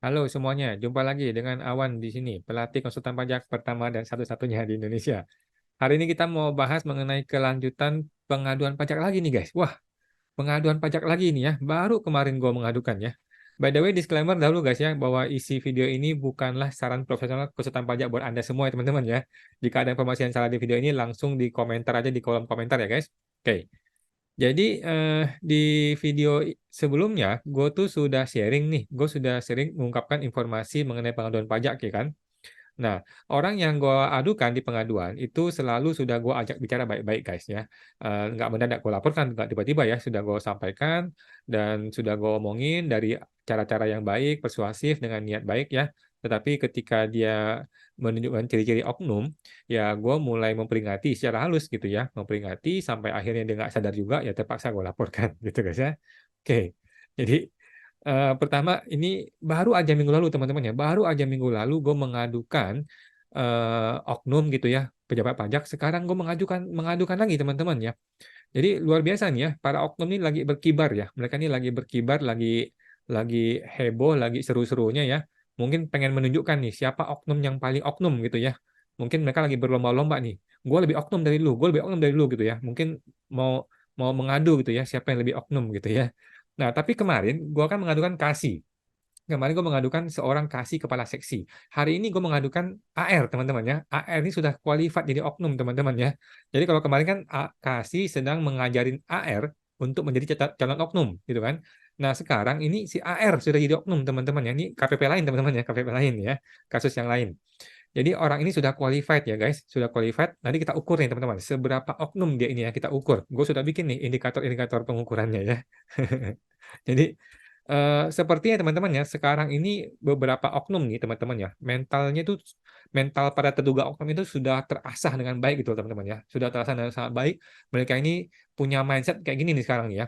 Halo semuanya, jumpa lagi dengan Awan di sini, pelatih konsultan pajak pertama dan satu-satunya di Indonesia. Hari ini kita mau bahas mengenai kelanjutan pengaduan pajak lagi nih guys. Wah, pengaduan pajak lagi nih ya, baru kemarin gue mengadukan ya. By the way, disclaimer dahulu guys ya, bahwa isi video ini bukanlah saran profesional konsultan pajak buat Anda semua ya teman-teman ya. Jika ada informasi yang salah di video ini, langsung di komentar aja di kolom komentar ya guys. Oke. Jadi di video sebelumnya, gue tuh sudah sharing nih, gue sudah sering mengungkapkan informasi mengenai pengaduan pajak ya kan. Nah, orang yang gue adukan di pengaduan itu selalu sudah gue ajak bicara baik-baik guys ya. Nggak mendadak gue laporkan, nggak tiba-tiba ya, sudah gue sampaikan dan sudah gue omongin dari cara-cara yang baik, persuasif dengan niat baik ya. Tetapi ketika dia menunjukkan ciri-ciri oknum, ya gue mulai memperingati secara halus gitu ya, memperingati sampai akhirnya dia nggak sadar juga, ya terpaksa gue laporkan gitu guys ya. Oke, jadi pertama ini baru aja minggu lalu teman-teman ya, baru aja minggu lalu gue mengadukan oknum gitu ya, pejabat pajak. Sekarang gue mengadukan lagi teman-teman ya. Jadi luar biasa nih ya, para oknum ini lagi berkibar ya. Mereka ini lagi berkibar, lagi heboh, lagi seru-serunya ya. Mungkin pengen menunjukkan nih siapa oknum yang paling oknum gitu ya. Mungkin mereka lagi berlomba-lomba nih. Gue lebih oknum dari lu, gue lebih oknum dari lu gitu ya. Mungkin mau mau mengadu gitu ya, siapa yang lebih oknum gitu ya. Nah, tapi kemarin gue akan mengadukan kasih. Kemarin gue mengadukan seorang kasih kepala seksi. Hari ini gue mengadukan AR, teman-teman ya. AR ini sudah qualified jadi oknum, teman-teman ya. Jadi kalau kemarin kan kasih sedang mengajarin AR untuk menjadi calon oknum, gitu kan. Nah, sekarang ini si AR sudah jadi oknum, teman-teman ya. Ini KPP lain, teman-teman ya. KPP lain ya. Kasus yang lain. Jadi orang ini sudah qualified ya, guys. Sudah qualified. Nanti kita ukur nih, teman-teman. Seberapa oknum dia ini ya, kita ukur. Gue sudah bikin nih indikator-indikator pengukurannya ya. Jadi sepertinya teman-teman ya, sekarang ini beberapa oknum nih teman-teman ya, mentalnya itu mental pada terduga oknum itu sudah terasah dengan baik gitu teman-teman ya, sudah terasah dengan sangat baik. Mereka ini punya mindset kayak gini nih sekarang nih ya,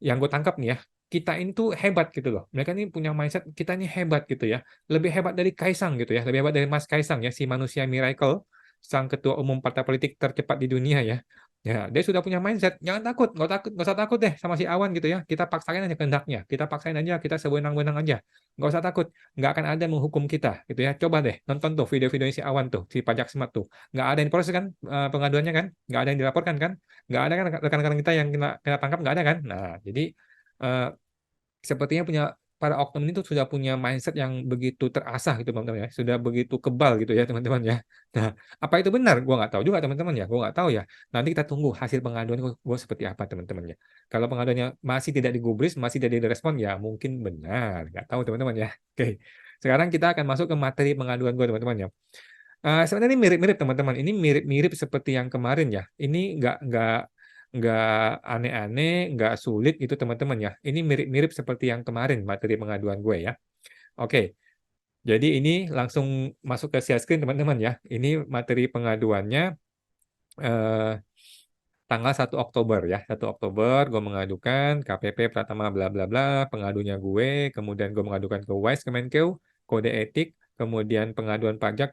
yang gue tangkap nih ya, kita ini tuh hebat gitu loh. Mereka ini punya mindset kita ini hebat gitu ya, lebih hebat dari Kaisang gitu ya, lebih hebat dari Mas Kaisang ya, si manusia miracle, sang ketua umum partai politik tercepat di dunia ya. Ya, dia sudah punya mindset. Jangan takut, nggak usah takut deh sama si Awan gitu ya. Kita paksain aja kehendaknya. Kita paksain aja, kita sewenang-wenang aja. Nggak usah takut. Nggak akan ada yang menghukum kita gitu ya. Coba deh, nonton tuh video-video si Awan tuh, si pajak smart tuh. Nggak ada yang proses kan pengaduannya kan? Nggak ada yang dilaporkan kan? Nggak ada kan rekan-rekan kita yang kena tangkap nggak ada kan? Nah, jadi eh, sepertinya para oknum ini tuh sudah punya mindset yang begitu terasah gitu teman-teman ya, sudah begitu kebal gitu ya teman-teman ya. Nah, apa itu benar? Gua nggak tahu juga teman-teman ya, gua nggak tahu ya. Nanti kita tunggu hasil pengaduan gua seperti apa teman-teman ya. Kalau pengaduannya masih tidak digubris, masih tidak direspon ya mungkin benar, nggak tahu teman-teman ya. Oke, sekarang kita akan masuk ke materi pengaduan gua teman-teman ya. Sebenarnya ini mirip-mirip teman-teman. Ini mirip-mirip seperti yang kemarin ya. Ini nggak aneh-aneh, nggak sulit gitu teman-teman ya. Ini mirip-mirip seperti yang kemarin materi pengaduan gue ya. Oke, jadi ini langsung masuk ke share screen teman-teman ya. Ini materi pengaduannya eh, tanggal 1 Oktober ya. 1 Oktober gue mengadukan KPP Pratama bla bla bla, pengadunya gue, kemudian gue mengadukan ke Wise Kemenkeu, kode etik, kemudian pengaduan pajak,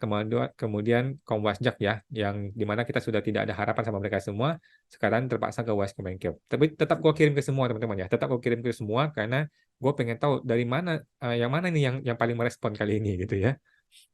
kemudian Komwasjak ya, yang dimana kita sudah tidak ada harapan sama mereka semua, sekarang terpaksa ke Wise Kemenkeu. Tapi tetap gue kirim ke semua teman-teman ya, tetap gue kirim ke semua karena gue pengen tahu dari mana, yang mana nih yang paling merespon kali ini gitu ya.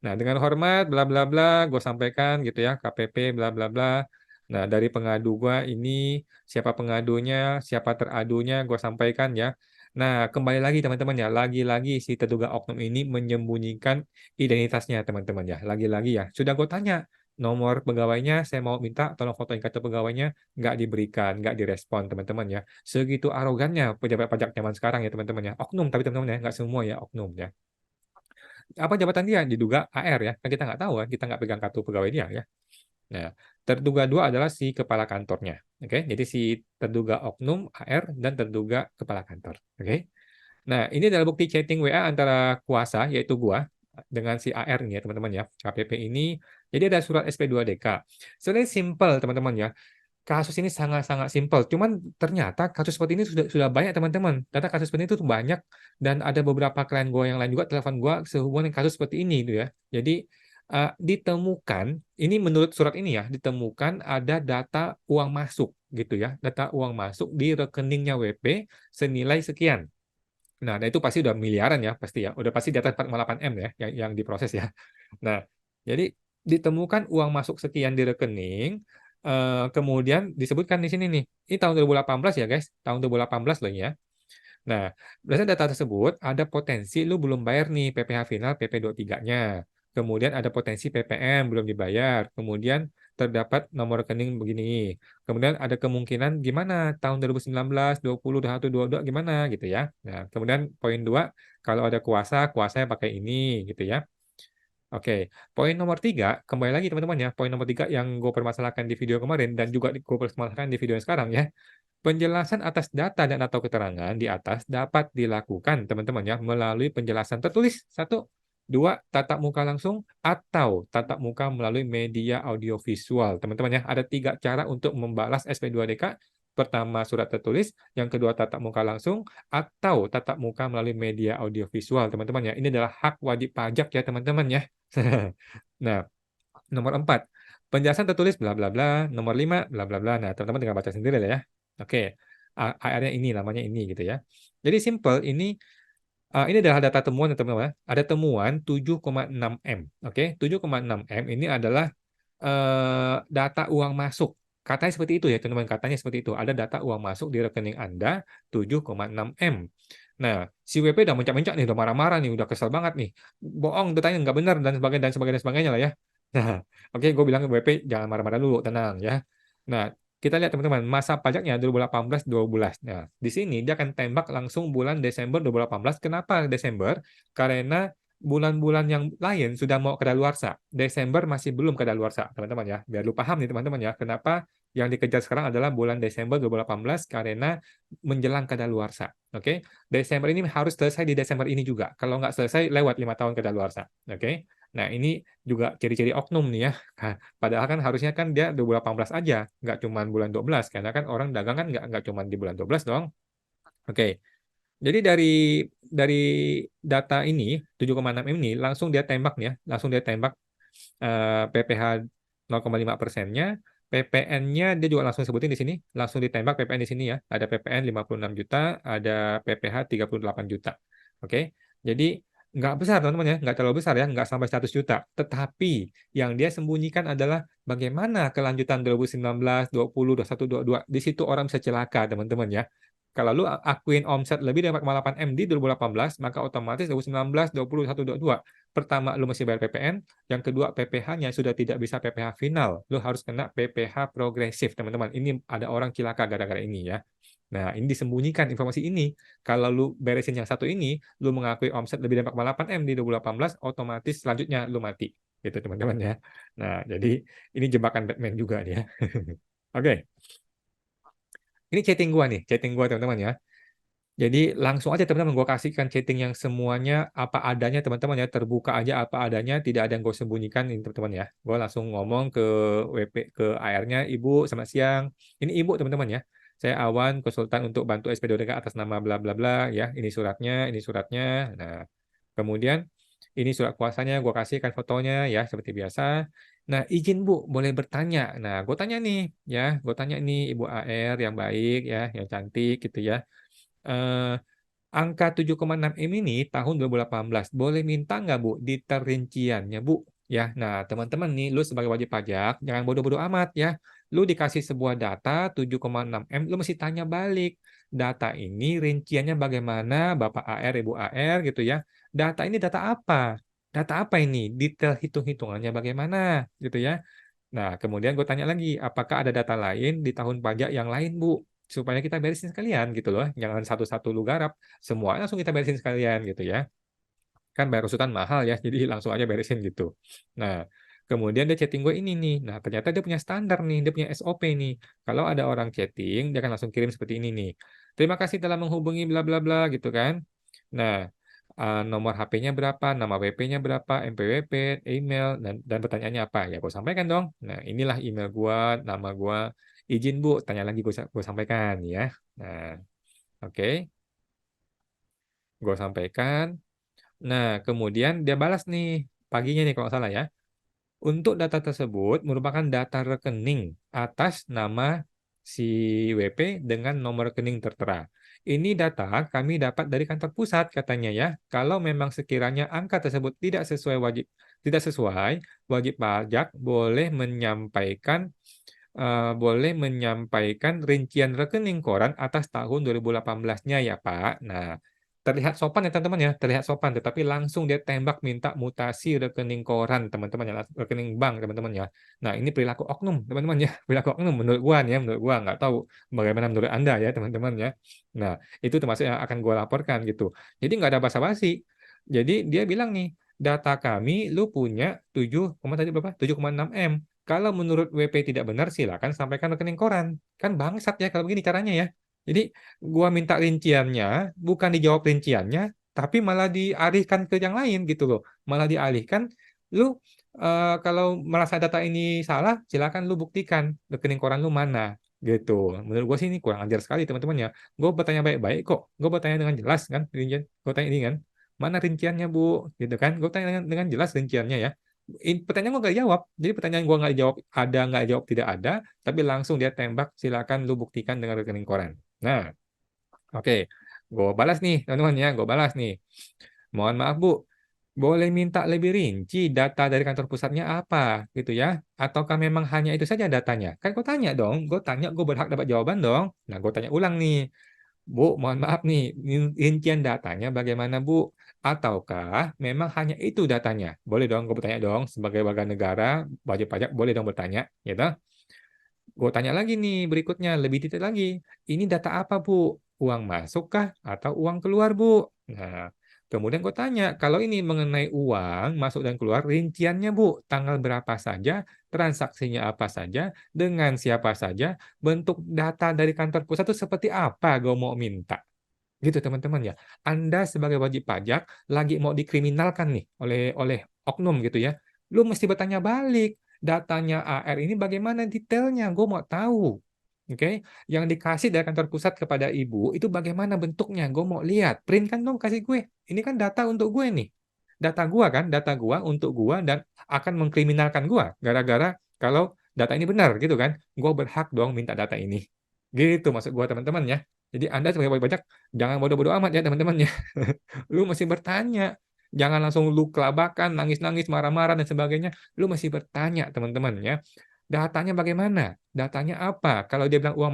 Nah, dengan hormat, bla bla bla, gue sampaikan gitu ya, KPP, bla bla bla. Nah, dari pengadu gue ini, siapa pengadunya, siapa teradunya, gue sampaikan ya. Nah, kembali lagi teman-teman ya, lagi-lagi si terduga oknum ini menyembunyikan identitasnya teman-teman ya, lagi-lagi ya. Sudah gue tanya, nomor pegawainya, saya mau minta tolong foto kartu pegawainya, nggak diberikan, nggak direspon teman-teman ya. Segitu arogannya pejabat pajak zaman sekarang ya teman-teman ya. Oknum tapi teman-teman ya, nggak semua ya oknum ya. Apa jabatan dia? Diduga AR ya. Kan kita nggak tahu kan, kita nggak pegang kartu pegawai dia ya. Nah, terduga dua adalah si kepala kantornya. Oke, jadi si terduga oknum AR dan terduga kepala kantor. Oke. Nah, ini adalah bukti chatting WA antara kuasa yaitu gua dengan si AR ini ya teman-teman ya. KPP ini. Jadi ada surat SP2DK. Sebenarnya simple teman-teman ya. Kasus ini sangat-sangat simpel. Cuman ternyata kasus seperti ini sudah banyak teman-teman. Ternyata kasus seperti itu tuh banyak dan ada beberapa klien gue yang lain juga telepon gue sehubungan dengan kasus seperti ini gitu ya. Jadi ditemukan ini menurut surat ini ya, ditemukan ada data uang masuk gitu ya. Data uang masuk di rekeningnya WP senilai sekian. Nah, itu pasti udah miliaran ya, pasti ya. Udah pasti di atas 4,8 M ya, yang diproses ya. Nah, jadi ditemukan uang masuk sekian di rekening, kemudian disebutkan di sini nih, ini tahun 2018 ya guys, tahun 2018 loh ya. Nah, berdasarkan data tersebut, ada potensi lu belum bayar nih PPh final PP23-nya. Kemudian ada potensi PPM belum dibayar. Kemudian terdapat nomor rekening begini. Kemudian ada kemungkinan gimana tahun 2019, 20, 21, 22 gimana gitu ya. Nah, kemudian poin 2, kalau ada kuasa, kuasanya pakai ini gitu ya. Oke, poin nomor 3, kembali lagi teman-teman ya. Poin nomor 3 yang gue permasalahkan di video kemarin dan juga gue permasalahkan di video yang sekarang ya. Penjelasan atas data dan atau keterangan di atas dapat dilakukan, teman-teman ya, melalui penjelasan tertulis. Satu, dua, tatap muka langsung atau tatap muka melalui media audiovisual. Teman-teman ya, ada 3 cara untuk membalas SP2DK. Pertama, surat tertulis. Yang kedua, tatap muka langsung atau tatap muka melalui media audiovisual. Teman-teman ya, ini adalah hak wajib pajak ya, teman-teman ya. Nah, nomor 4, penjelasan tertulis bla bla bla. Nomor 5, bla bla bla. Nah, teman-teman tinggal baca sendiri lah ya. Oke, AR-nya ini, namanya ini gitu ya. Jadi simple, ini adalah data temuan ya teman-teman. Ada temuan 7,6 M. Oke, 7,6 M ini adalah data uang masuk. Katanya seperti itu ya teman-teman, katanya seperti itu. Ada data uang masuk di rekening Anda 7,6 M. Nah, si WP udah mencak-mencak nih, udah marah-marah nih, udah kesel banget nih. Bohong, datanya nggak benar dan sebagainya dan sebagainya dan sebagainya lah ya. Nah, oke, gue bilang ke WP jangan marah-marah dulu, tenang ya. Nah, kita lihat teman-teman, masa pajaknya 2018-12. Nah, di sini dia akan tembak langsung bulan Desember 2018. Kenapa Desember? Karena bulan-bulan yang lain sudah mau kedaluarsa. Desember masih belum kedaluarsa, teman-teman ya. Biar lu paham nih teman-teman ya, kenapa yang dikejar sekarang adalah bulan Desember 2018 karena menjelang kedaluarsa. Oke, Desember ini harus selesai di Desember ini juga. Kalau nggak selesai, lewat 5 tahun kedaluarsa. Oke, nah ini juga ciri-ciri oknum nih ya. Padahal kan harusnya kan dia 2018 aja, nggak cuma bulan 12. Karena kan orang dagang kan nggak cuma di bulan 12 dong. Oke, jadi dari data ini 7,6 ini langsung dia tembak nih ya, langsung dia tembak PPh 0,5%-nya, PPN-nya dia juga langsung sebutin di sini, langsung ditembak PPN di sini ya. Ada PPN 56 juta, ada PPh 38 juta. Oke. Jadi nggak besar teman-teman ya, nggak terlalu besar ya, nggak sampai 100 juta. Tetapi yang dia sembunyikan adalah bagaimana kelanjutan 2019, 20, 21, 22. Di situ orang bisa celaka teman-teman ya. Kalau lu akuin omset lebih dari 4,8 M di 2018, maka otomatis 2019, 20, 21, 22. Pertama, lu masih bayar PPN. Yang kedua, PPh-nya sudah tidak bisa PPh final. Lu harus kena PPh progresif, teman-teman. Ini ada orang cilaka gara-gara ini ya. Nah, ini disembunyikan informasi ini. Kalau lu beresin yang satu ini, lu mengakui omset lebih dari 4,8 M di 2018, otomatis selanjutnya lu mati. Gitu, teman-teman ya. Nah, jadi ini jebakan Batman juga nih ya. Oke. Ini chatting gua nih, chatting gua teman-teman ya. Jadi langsung aja teman-teman gue kasihkan chatting yang semuanya apa adanya teman-teman ya, terbuka aja apa adanya, tidak ada yang gue sembunyikan ini teman-teman ya. Gue langsung ngomong ke WP ke AR-nya, Ibu selamat siang. Ini Ibu teman-teman ya. Saya Awan, konsultan untuk bantu SP2DK atas nama bla bla bla ya. Ini suratnya, ini suratnya. Nah, kemudian ini surat kuasanya gue kasihkan fotonya ya seperti biasa. Nah, izin Bu, boleh bertanya. Nah, gue tanya nih ya, gue tanya nih Ibu AR yang baik ya, yang cantik gitu ya. Eh, Angka 7,6 M ini tahun 2018. Boleh minta nggak, Bu, detail rinciannya, Bu? Ya, nah teman-teman nih, lu sebagai wajib pajak, jangan bodoh-bodoh amat ya. Lu dikasih sebuah data 7,6 M, lu mesti tanya balik. Data ini rinciannya bagaimana, Bapak AR, Ibu AR gitu ya. Data ini data apa? Data apa ini? Detail hitung-hitungannya bagaimana gitu ya. Nah, kemudian gue tanya lagi, apakah ada data lain di tahun pajak yang lain, Bu? Supaya kita beresin sekalian gitu loh. Jangan satu-satu lu garap. Semuanya langsung kita beresin sekalian gitu ya. Kan bayar usutan mahal ya, jadi langsung aja beresin gitu. Nah, kemudian dia chatting gue ini nih. Nah, ternyata dia punya standar nih, dia punya SOP nih. Kalau ada orang chatting, dia akan langsung kirim seperti ini nih. Terima kasih telah menghubungi bla bla bla gitu kan. Nah, nomor HP-nya berapa, nama WP-nya berapa, MPWP, email, dan pertanyaannya apa? Ya, gue sampaikan dong. Nah, inilah email gue, nama gue. Izin Bu, tanya lagi gue sampaikan ya. Nah, oke. Gue sampaikan. Nah, kemudian dia balas nih, paginya nih kalau nggak salah ya. Untuk data tersebut merupakan data rekening atas nama si WP dengan nomor rekening tertera. ini data kami dapat dari kantor pusat katanya ya. Kalau memang sekiranya angka tersebut tidak sesuai, wajib pajak boleh menyampaikan rincian rekening koran atas tahun 2018-nya ya Pak. Nah, terlihat sopan ya teman-teman ya, terlihat sopan, tetapi langsung dia tembak minta mutasi rekening koran teman-teman ya, rekening bank teman-teman ya. Nah, ini perilaku oknum teman-teman ya, perilaku oknum menurut gua nih ya, menurut gua nggak tahu bagaimana menurut Anda ya teman-teman ya. Nah, itu termasuk yang akan gua laporkan gitu. Jadi nggak ada basa-basi. Jadi dia bilang nih, data kami lu punya 7,6 M. Kalau menurut WP tidak benar, silakan sampaikan rekening koran. Kan bangsat ya kalau begini caranya ya. Jadi gua minta rinciannya, bukan dijawab rinciannya, tapi malah dialihkan ke yang lain gitu loh. Malah dialihkan, lu kalau merasa data ini salah, silakan lu buktikan rekening koran lu mana gitu. Menurut gua sih ini kurang ajar sekali teman-teman ya. Gue bertanya baik-baik kok. Gue bertanya dengan jelas kan rincian. Gue tanya ini kan, mana rinciannya Bu? Gitu kan. Gue tanya dengan jelas rinciannya ya. Pertanyaan gue nggak jawab. Jadi pertanyaan gue nggak jawab ada nggak jawab tidak ada, tapi langsung dia tembak silakan lu buktikan dengan rekening koran. Nah, oke, gue balas nih teman-teman ya, gue balas nih. Mohon maaf Bu, boleh minta lebih rinci data dari kantor pusatnya apa gitu ya? Ataukah memang hanya itu saja datanya? Kan gue tanya dong, gue tanya gue berhak dapat jawaban dong. Nah, gue tanya ulang nih. Bu, mohon maaf nih, rincian datanya bagaimana Bu? Ataukah memang hanya itu datanya? Boleh dong, gue bertanya dong, sebagai warga negara, wajib pajak, boleh dong bertanya, gitu. Gue tanya lagi nih berikutnya, lebih detail lagi. Ini data apa Bu? Uang masuk kah atau uang keluar Bu? Nah, kemudian gue tanya, kalau ini mengenai uang masuk dan keluar, rinciannya Bu, tanggal berapa saja, transaksinya apa saja, dengan siapa saja, bentuk data dari kantor pusat itu seperti apa gue mau minta. Gitu teman-teman ya. Anda sebagai wajib pajak lagi mau dikriminalkan nih oleh oknum gitu ya. Lu mesti bertanya balik. Datanya AR ini bagaimana detailnya? Gue mau tahu. Oke, yang dikasih dari kantor pusat kepada ibu itu bagaimana bentuknya? Gue mau lihat. Print kan dong kasih gue. Ini kan data untuk gue nih. Data gue kan, data gue untuk gue dan akan mengkriminalkan gue gara-gara kalau data ini benar gitu kan. Gue berhak dong minta data ini. Gitu maksud gue teman-teman ya. Jadi Anda sebagai wajib pajak jangan bodoh-bodoh amat ya teman-teman ya. Lu mesti bertanya. Jangan langsung lu kelabakan, nangis-nangis, marah-marah dan sebagainya. Lu mesti bertanya teman-teman ya. Datanya bagaimana? Datanya apa? Kalau dia bilang uang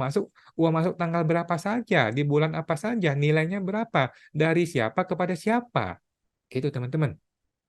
masuk tanggal berapa saja, di bulan apa saja, nilainya berapa, dari siapa kepada siapa. Itu teman-teman.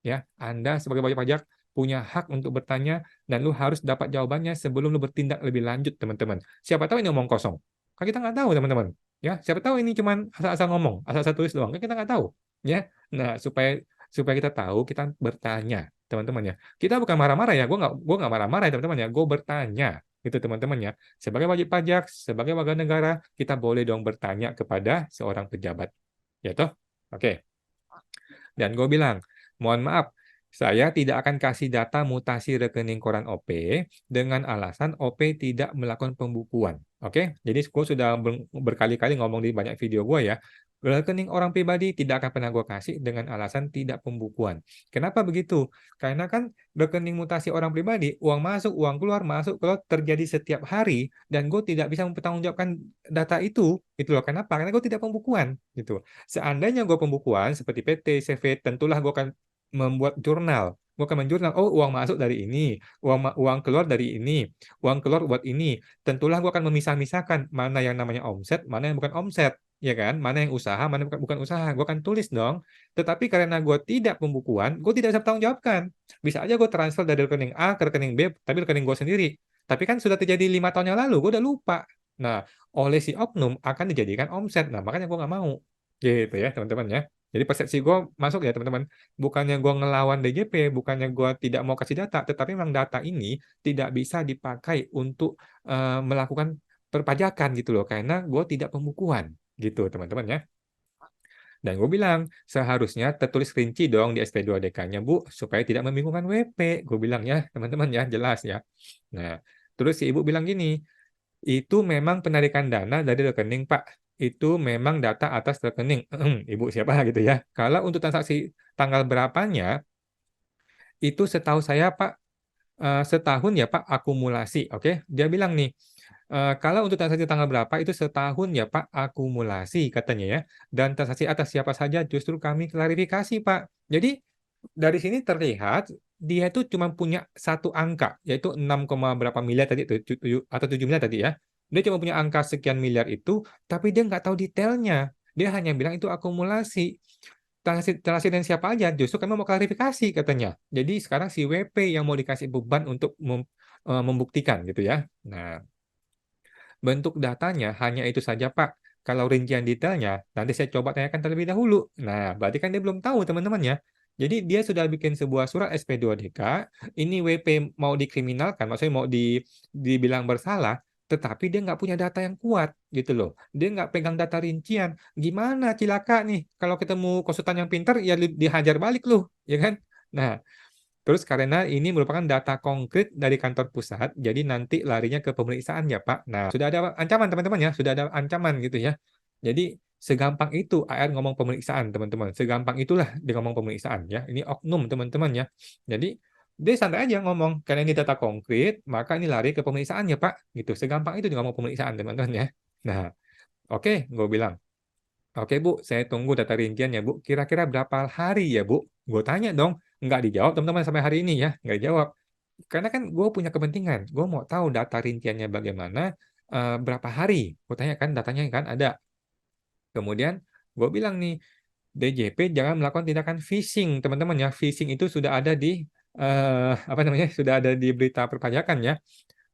Ya, Anda sebagai wajib pajak punya hak untuk bertanya dan lu harus dapat jawabannya sebelum lu bertindak lebih lanjut, teman-teman. Siapa tahu ini omong kosong. Kan kita nggak tahu, teman-teman. Ya, siapa tahu ini cuman asal-asal ngomong, asal-asal tulis doang. Kan kita nggak tahu. Ya, nah supaya supaya kita tahu, kita bertanya, teman-teman ya. Kita bukan marah-marah ya. Gue nggak marah-marah ya, teman-teman ya. Gue bertanya, itu teman-teman ya. Sebagai wajib pajak, sebagai warga negara, kita boleh dong bertanya kepada seorang pejabat. Ya toh? Oke. Dan gue bilang, mohon maaf, saya tidak akan kasih data mutasi rekening koran OP dengan alasan OP tidak melakukan pembukuan. Oke, jadi gue sudah berkali-kali ngomong di banyak video gue ya. Rekening orang pribadi tidak akan pernah gue kasih dengan alasan tidak pembukuan. Kenapa begitu? Karena kan rekening mutasi orang pribadi, uang masuk, keluar terjadi setiap hari dan gue tidak bisa mempertanggungjawabkan data itu loh. Kenapa? Karena gue tidak pembukuan gitu. Seandainya gue pembukuan seperti PT, CV, tentulah gue akan membuat jurnal. Gue akan menjurnal, oh uang masuk dari ini, uang keluar dari ini, uang keluar buat ini. Tentulah gue akan memisah-misahkan mana yang namanya omset, mana yang bukan omset, ya kan? Mana yang usaha, mana yang bukan usaha. Gue akan tulis dong. Tetapi karena gue tidak pembukuan, gue tidak bisa bertanggung jawabkan. Bisa aja gue transfer dari rekening A ke rekening B, tapi rekening gue sendiri. Tapi kan sudah terjadi 5 tahun yang lalu, gue udah lupa. Nah, oleh si oknum akan dijadikan omset. Nah, makanya gue nggak mau. Gitu ya, teman-teman ya. Jadi persepsi gue masuk ya, teman-teman. Bukannya gue ngelawan DJP, bukannya gue tidak mau kasih data, tetapi memang data ini tidak bisa dipakai untuk melakukan perpajakan gitu loh, karena gue tidak pembukuan. Gitu, teman-teman ya. Dan gue bilang, seharusnya tertulis rinci dong di SP2DK-nya, Bu, supaya tidak membingungkan WP. Gue bilang ya, teman-teman ya, jelas ya. Nah, terus si ibu bilang gini, itu memang penarikan dana dari rekening, Pak. Itu memang data atas rekening. Ibu siapa gitu ya. Kalau untuk transaksi tanggal berapanya, itu setahu saya, Pak, setahun ya, Pak, akumulasi. Oke, dia bilang nih, Kalau untuk transaksi tanggal berapa itu setahun ya Pak akumulasi katanya ya. Dan transaksi atas siapa saja justru kami klarifikasi Pak. Jadi dari sini terlihat dia itu cuma punya satu angka yaitu 6, berapa miliar tadi atau 7 miliar tadi ya. Dia cuma punya angka sekian miliar itu, tapi dia nggak tahu detailnya. Dia hanya bilang itu akumulasi. Transaksi dan siapa aja, justru kami mau klarifikasi katanya. Jadi sekarang si WP yang mau dikasih beban untuk membuktikan gitu ya. Nah, bentuk datanya hanya itu saja, Pak. Kalau rincian detailnya, nanti saya coba tanyakan terlebih dahulu. Nah, berarti kan dia belum tahu teman-teman ya. Jadi dia sudah bikin sebuah surat SP2DK, ini WP mau dikriminalkan, maksudnya mau dibilang bersalah, tetapi dia nggak punya data yang kuat gitu loh. Dia nggak pegang data rincian. Gimana cilaka nih? Kalau ketemu konsultan yang pintar, ya dihajar balik loh, ya kan? Nah, terus karena ini merupakan data konkret dari kantor pusat, jadi nanti larinya ke pemeriksaan ya Pak. Nah, sudah ada ancaman teman-teman ya, sudah ada ancaman gitu ya. Jadi segampang itu AR ngomong pemeriksaan teman-teman, segampang itulah dia ngomong pemeriksaan ya. Ini oknum teman-teman ya. Jadi dia santai aja ngomong, karena ini data konkret, maka ini lari ke pemeriksaan ya Pak. Gitu, segampang itu dia ngomong pemeriksaan teman-teman ya. Nah, oke, gue bilang. Oke Bu, saya tunggu data rinciannya Bu. Kira-kira berapa hari ya Bu? Gue tanya dong. Nggak dijawab teman-teman sampai hari ini ya. Nggak dijawab. Karena kan gue punya kepentingan. Gue mau tahu data rinciannya bagaimana, berapa hari. Gue tanya kan datanya kan ada. Kemudian gue bilang nih, DJP jangan melakukan tindakan phishing teman-teman ya. Phishing itu sudah ada di apa namanya? Sudah ada di berita perpajakan ya,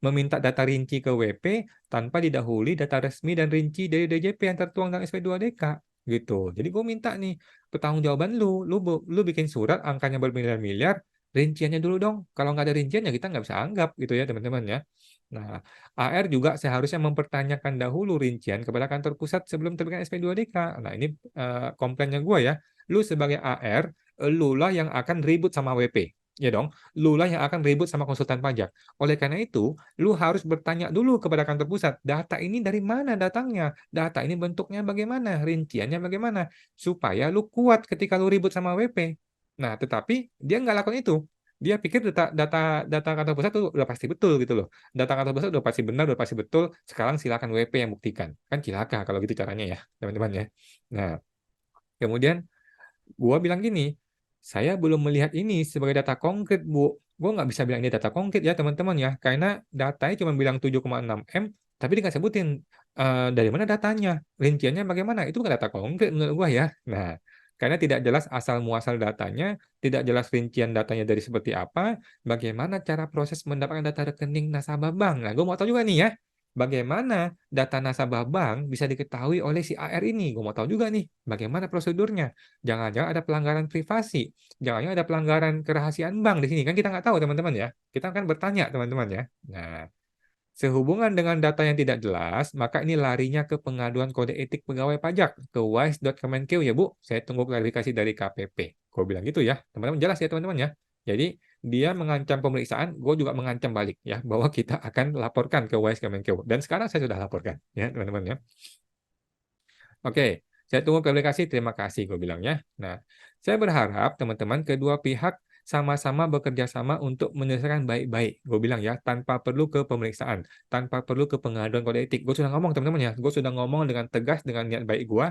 meminta data rinci ke WP tanpa didahului data resmi dan rinci dari DJP yang tertuang dalam SP2DK gitu. Jadi gue minta nih pertanggungjawaban lu bikin surat angkanya bermiliar-miliar, rinciannya dulu dong. Kalau nggak ada rinciannya kita nggak bisa anggap gitu ya teman-teman ya. Nah, AR juga seharusnya mempertanyakan dahulu rincian kepada kantor pusat sebelum terbitkan SP2DK. Nah, ini komplainnya gue ya. Lu sebagai AR, lu lah yang akan ribut sama WP. Ya dong, lu lah yang akan ribut sama konsultan pajak. Oleh karena itu, lu harus bertanya dulu kepada kantor pusat, data ini dari mana datangnya? Data ini bentuknya bagaimana? Rinciannya bagaimana? Supaya lu kuat ketika lu ribut sama WP. Nah, tetapi dia nggak lakukan itu. Dia pikir data data data kantor pusat itu udah pasti betul gitu loh. Data kantor pusat udah pasti benar, udah pasti betul. Sekarang silakan WP yang buktikan. Kan cilaka kalau gitu caranya ya, teman-teman ya. Nah, kemudian gua bilang gini, saya belum melihat ini sebagai data konkret, Bu. Gua nggak bisa bilang ini data konkret ya, teman-teman ya. Karena datanya cuma bilang 7,6 M, tapi dia nggak sebutin dari mana datanya, rinciannya bagaimana. Itu bukan data konkret menurut gua ya. Nah, karena tidak jelas asal muasal datanya, tidak jelas rincian datanya dari seperti apa, bagaimana cara proses mendapatkan data rekening nasabah bank. Nah, gua mau tahu juga nih ya, bagaimana data nasabah bank bisa diketahui oleh si AR ini. Gue mau tahu juga nih, bagaimana prosedurnya. Jangan-jangan ada pelanggaran privasi. Jangan-jangan ada pelanggaran kerahasiaan bank di sini. Kan kita nggak tahu, teman-teman ya. Kita akan bertanya, teman-teman ya. Nah, sehubungan dengan data yang tidak jelas, maka ini larinya ke pengaduan kode etik pegawai pajak ke wise.kemenkeu ya Bu. Saya tunggu klarifikasi dari KPP. Gue bilang gitu ya. Teman-teman jelas ya teman-teman ya. Jadi dia mengancam pemeriksaan, gue juga mengancam balik ya bahwa kita akan laporkan ke wise Kemenkeu. Dan sekarang saya sudah laporkan ya teman-teman ya. Oke, saya tunggu klarifikasi. Terima kasih, gue bilang ya. Nah, saya berharap teman-teman kedua pihak sama-sama bekerja sama untuk menyelesaikan baik-baik. Gue bilang ya, tanpa perlu ke pemeriksaan, tanpa perlu ke pengaduan kode etik. Gue sudah ngomong teman-teman ya, gue sudah ngomong dengan tegas dengan niat baik gue.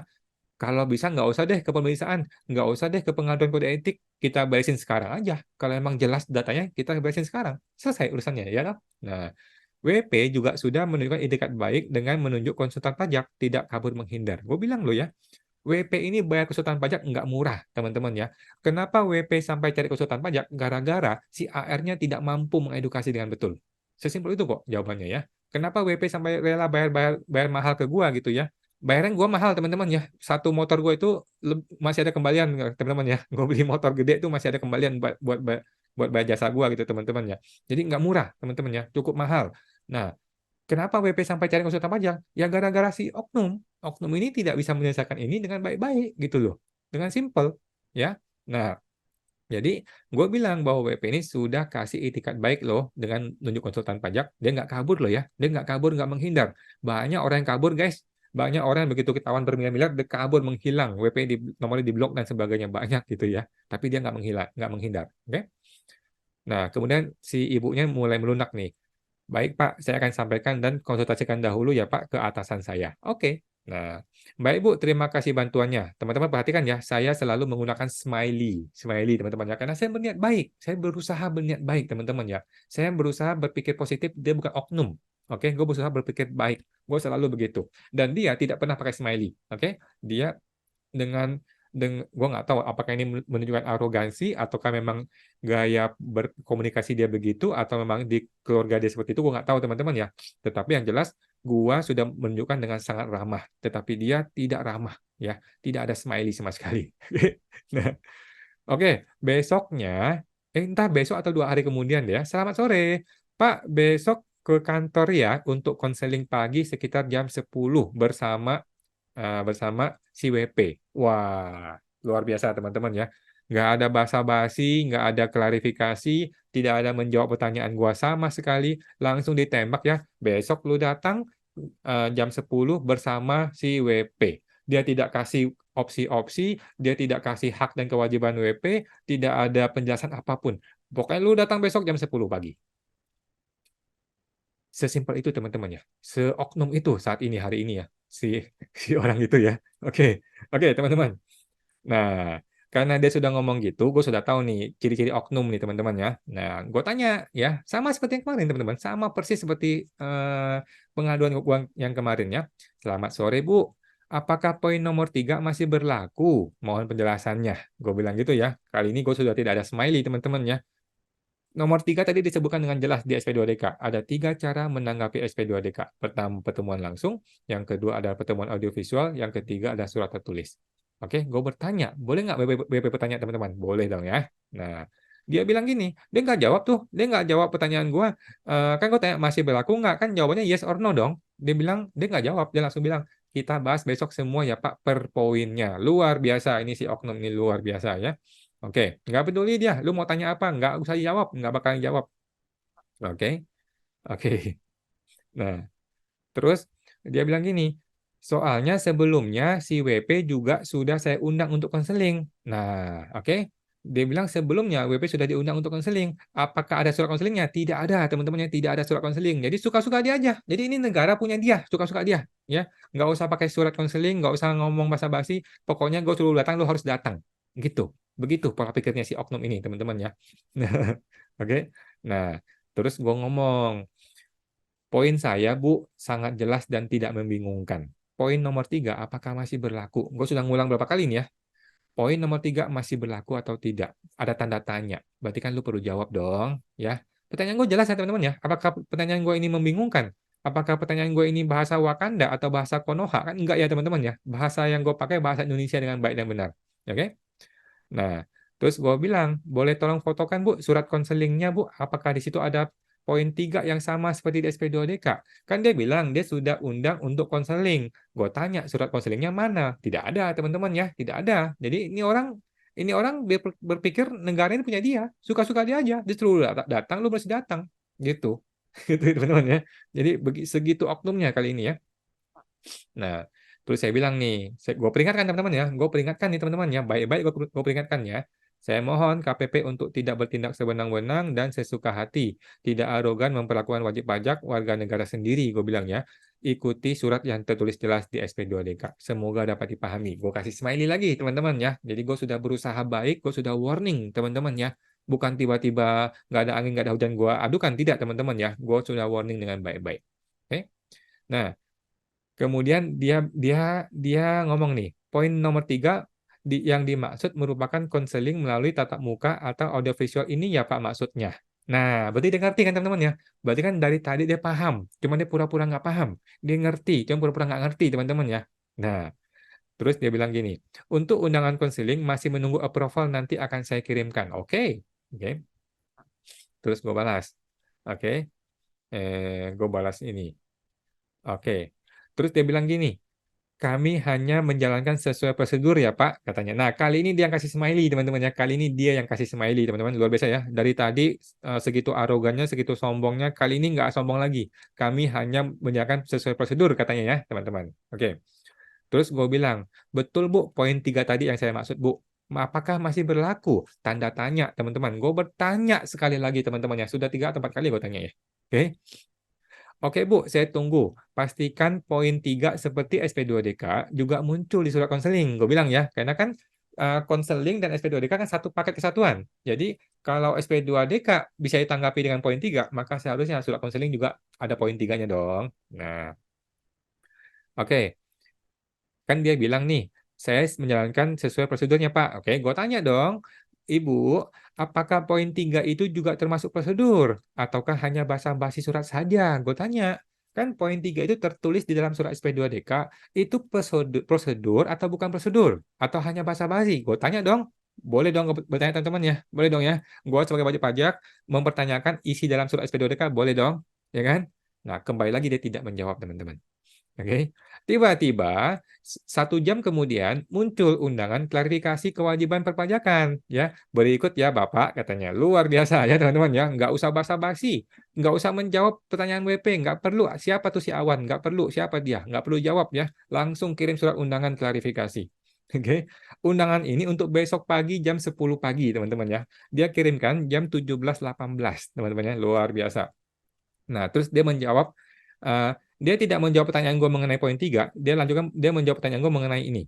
Kalau bisa nggak usah deh ke pemeriksaan, nggak usah deh ke pengaduan kode etik. Kita beresin sekarang aja. Kalau emang jelas datanya, kita beresin sekarang. Selesai urusannya ya. Toh? Nah, WP juga sudah menunjukkan itikat baik dengan menunjuk konsultan pajak, tidak kabur menghindar. Gue bilang loh ya, WP ini bayar konsultan pajak nggak murah, teman-teman ya. Kenapa WP sampai cari konsultan pajak? Gara-gara si AR-nya tidak mampu mengedukasi dengan betul. Sesimpel itu kok jawabannya ya. Kenapa WP sampai rela bayar mahal ke gua gitu ya? Bayarnya gua mahal, teman-teman ya. Satu motor gua itu masih ada kembalian, teman-teman ya. Gua beli motor gede itu masih ada kembalian buat bayar jasa gua gitu, teman-teman ya. Jadi nggak murah, teman-teman ya. Cukup mahal. Nah, kenapa WP sampai cari konsultan pajak? Ya gara-gara si oknum. Oknum ini tidak bisa menyelesaikan ini dengan baik-baik gitu loh. Dengan simple. Ya. Nah, jadi gue bilang bahwa WP ini sudah kasih itikat baik loh dengan nunjuk konsultan pajak. Dia nggak kabur loh ya. Dia nggak kabur, nggak menghindar. Banyak orang yang kabur guys. Banyak orang yang begitu ketahuan bermiliar-miliar, dia kabur, menghilang. WP nomornya diblok dan sebagainya. Banyak gitu ya. Tapi dia nggak menghindar. Oke? Nah, kemudian si ibunya mulai melunak nih. Baik Pak, saya akan sampaikan dan konsultasikan dahulu ya Pak ke atasan saya. Oke. Nah, baik Bu, terima kasih bantuannya. Teman-teman perhatikan ya, saya selalu menggunakan smiley. Smiley teman-teman ya, karena saya berniat baik. Saya berusaha berniat baik teman-teman ya. Saya berusaha berpikir positif, dia bukan oknum. Oke, gue berusaha berpikir baik. Gue selalu begitu. Dan dia tidak pernah pakai smiley. Oke, dia dengan gue nggak tahu apakah ini menunjukkan arogansi ataukah memang gaya berkomunikasi dia begitu atau memang di keluarga dia seperti itu, gue nggak tahu teman-teman ya. Tetapi yang jelas gue sudah menunjukkan dengan sangat ramah, tetapi dia tidak ramah ya, tidak ada smiley sama sekali. Nah, oke, besoknya, entah besok atau 2 hari kemudian ya. Selamat sore, Pak. Besok ke kantor ya untuk konseling pagi sekitar jam 10 bersama si WP. Wah, luar biasa teman-teman ya. Nggak ada basa-basi, nggak ada klarifikasi, tidak ada menjawab pertanyaan gua sama sekali, langsung ditembak ya. Besok lu datang jam 10 bersama si WP. Dia tidak kasih opsi-opsi, dia tidak kasih hak dan kewajiban WP, tidak ada penjelasan apapun. Pokoknya lu datang besok jam 10 pagi. Sesimpel itu teman-teman ya. Seoknum itu saat ini hari ini ya si si orang itu ya. Oke. Oke, teman-teman. Nah, karena dia sudah ngomong gitu, gue sudah tahu nih ciri-ciri oknum nih teman-teman ya. Nah, gue tanya ya, sama seperti yang kemarin teman-teman, sama persis seperti pengaduan gue yang kemarin ya. Selamat sore Bu, apakah poin nomor 3 masih berlaku? Mohon penjelasannya. Gue bilang gitu ya. Kali ini gue sudah tidak ada smiley teman-teman ya. Nomor 3 tadi disebutkan dengan jelas di SP2DK. Ada 3 cara menanggapi SP2DK. Pertama, pertemuan langsung. Yang kedua adalah pertemuan audiovisual. Yang ketiga adalah surat tertulis. Oke, gue bertanya. Boleh nggak BP bertanya, teman-teman? Boleh dong ya. Nah, dia bilang gini. Dia nggak jawab tuh. Dia nggak jawab pertanyaan gue. Kan gue tanya, masih berlaku nggak? Kan jawabannya yes or no dong. Dia bilang, dia nggak jawab. Dia langsung bilang, kita bahas besok semua ya Pak per poinnya. Luar biasa. Ini si oknum ini luar biasa ya. Oke, nggak peduli dia. Lu mau tanya apa? Nggak usah dijawab. Nggak bakal jawab. Oke, oke. Nah, terus dia bilang gini, soalnya sebelumnya si WP juga sudah saya undang untuk konseling. Nah, oke. Dia bilang sebelumnya WP sudah diundang untuk konseling. Apakah ada surat konselingnya? Tidak ada, teman-temannya tidak ada surat konseling. Jadi suka-suka dia aja. Jadi ini negara punya dia, suka-suka dia. Ya, nggak usah pakai surat konseling, nggak usah ngomong basa-basi. Pokoknya gue suruh datang, lu harus datang. Gitu. Begitu pola pikirnya si oknum ini, teman-teman ya. Oke. Nah, terus gue ngomong. Poin saya, Bu, sangat jelas dan tidak membingungkan. Poin nomor 3, apakah masih berlaku? Gue sudah ngulang berapa kali nih ya. Poin nomor 3 masih berlaku atau tidak? Ada tanda tanya. Berarti kan lu perlu jawab dong. Ya. Pertanyaan gue jelas ya teman-teman ya. Apakah pertanyaan gue ini membingungkan? Apakah pertanyaan gue ini bahasa Wakanda atau bahasa Konoha? Kan enggak ya teman-teman ya. Bahasa yang gue pakai bahasa Indonesia dengan baik dan benar. Oke? Nah, terus gue bilang, boleh tolong fotokan Bu surat konselingnya Bu. Apakah di situ ada poin 3 yang sama seperti di SP2DK? Kan dia bilang dia sudah undang untuk konseling. Gue tanya surat konselingnya mana? Tidak ada teman-teman ya, tidak ada. Jadi ini orang berpikir negara ini punya dia, suka-suka dia aja. Dia suruh datang, lu mesti datang, gitu, gitu teman-teman ya. Jadi segitu oknumnya kali ini ya. Nah, terus saya bilang nih, gue peringatkan teman-teman ya, gue peringatkan nih teman-teman ya, baik-baik gue peringatkan ya. Saya mohon KPP untuk tidak bertindak sewenang-wenang dan sesuka hati, tidak arogan memperlakukan wajib pajak warga negara sendiri, gue bilang ya. Ikuti surat yang tertulis jelas di SP2DK. Semoga dapat dipahami. Gue kasih smiley lagi teman-teman ya. Jadi gue sudah berusaha baik, gue sudah warning teman-teman ya. Bukan tiba-tiba nggak ada angin, nggak ada hujan gue adukan, tidak teman-teman ya. Gue sudah warning dengan baik-baik. Oke? Nah, kemudian dia ngomong nih, poin nomor 3 yang dimaksud merupakan konseling melalui tatap muka atau audiovisual ini ya Pak maksudnya. Nah, berarti dia ngerti kan teman-teman ya? Berarti kan dari tadi dia paham, cuma dia pura-pura nggak paham. Dia ngerti, cuma pura-pura nggak ngerti teman-teman ya. Nah, terus dia bilang gini, untuk undangan konseling masih menunggu approval nanti akan saya kirimkan. Oke, oke. Terus gue balas, oke. Gue balas ini, oke. Terus dia bilang gini, kami hanya menjalankan sesuai prosedur ya Pak, katanya. Nah, kali ini dia yang kasih smiley, teman-teman ya. Kali ini dia yang kasih smiley, teman-teman. Luar biasa ya. Dari tadi segitu arogannya, segitu sombongnya, kali ini nggak sombong lagi. Kami hanya menjalankan sesuai prosedur, katanya ya, teman-teman. Oke. Terus gue bilang, betul Bu, poin 3 tadi yang saya maksud Bu. Apakah masih berlaku? Tanda tanya, teman-teman. Gue bertanya sekali lagi, teman-teman ya. Sudah 3 atau 4 kali gue tanya ya. Oke. Oke Bu, saya tunggu. Pastikan poin 3 seperti SP2DK juga muncul di surat konseling. Gue bilang ya, karena kan konseling dan SP2DK kan satu paket kesatuan. Jadi kalau SP2DK bisa ditanggapi dengan poin 3, maka seharusnya surat konseling juga ada poin 3-nya dong. Nah, oke. Kan dia bilang nih, saya menjalankan sesuai prosedurnya, Pak. Oke, gue tanya dong, Ibu, apakah poin 3 itu juga termasuk prosedur? Ataukah hanya basa-basi surat saja? Gue tanya. Kan poin 3 itu tertulis di dalam surat SP2DK, itu prosedur atau bukan prosedur? Atau hanya basa-basi? Gue tanya dong. Boleh dong bertanya teman-teman ya. Boleh dong ya. Gue sebagai wajib pajak mempertanyakan isi dalam surat SP2DK, boleh dong. Ya kan? Nah, kembali lagi dia tidak menjawab, teman-teman. Oke, tiba-tiba 1 jam kemudian muncul undangan klarifikasi kewajiban perpajakan. Ya, berikut ya Bapak katanya. Luar biasa ya teman-teman ya. Nggak usah basa-basi, nggak usah menjawab pertanyaan WP, nggak perlu. Siapa tuh si Awan? Nggak perlu. Siapa dia? Nggak perlu jawab ya. Langsung kirim surat undangan klarifikasi. Oke, undangan ini untuk besok pagi jam 10 pagi teman-teman ya. Dia kirimkan jam 17.18 teman-teman ya. Luar biasa. Nah, terus dia menjawab, eh, dia tidak menjawab pertanyaan gue mengenai poin 3, dia menjawab pertanyaan gue mengenai ini.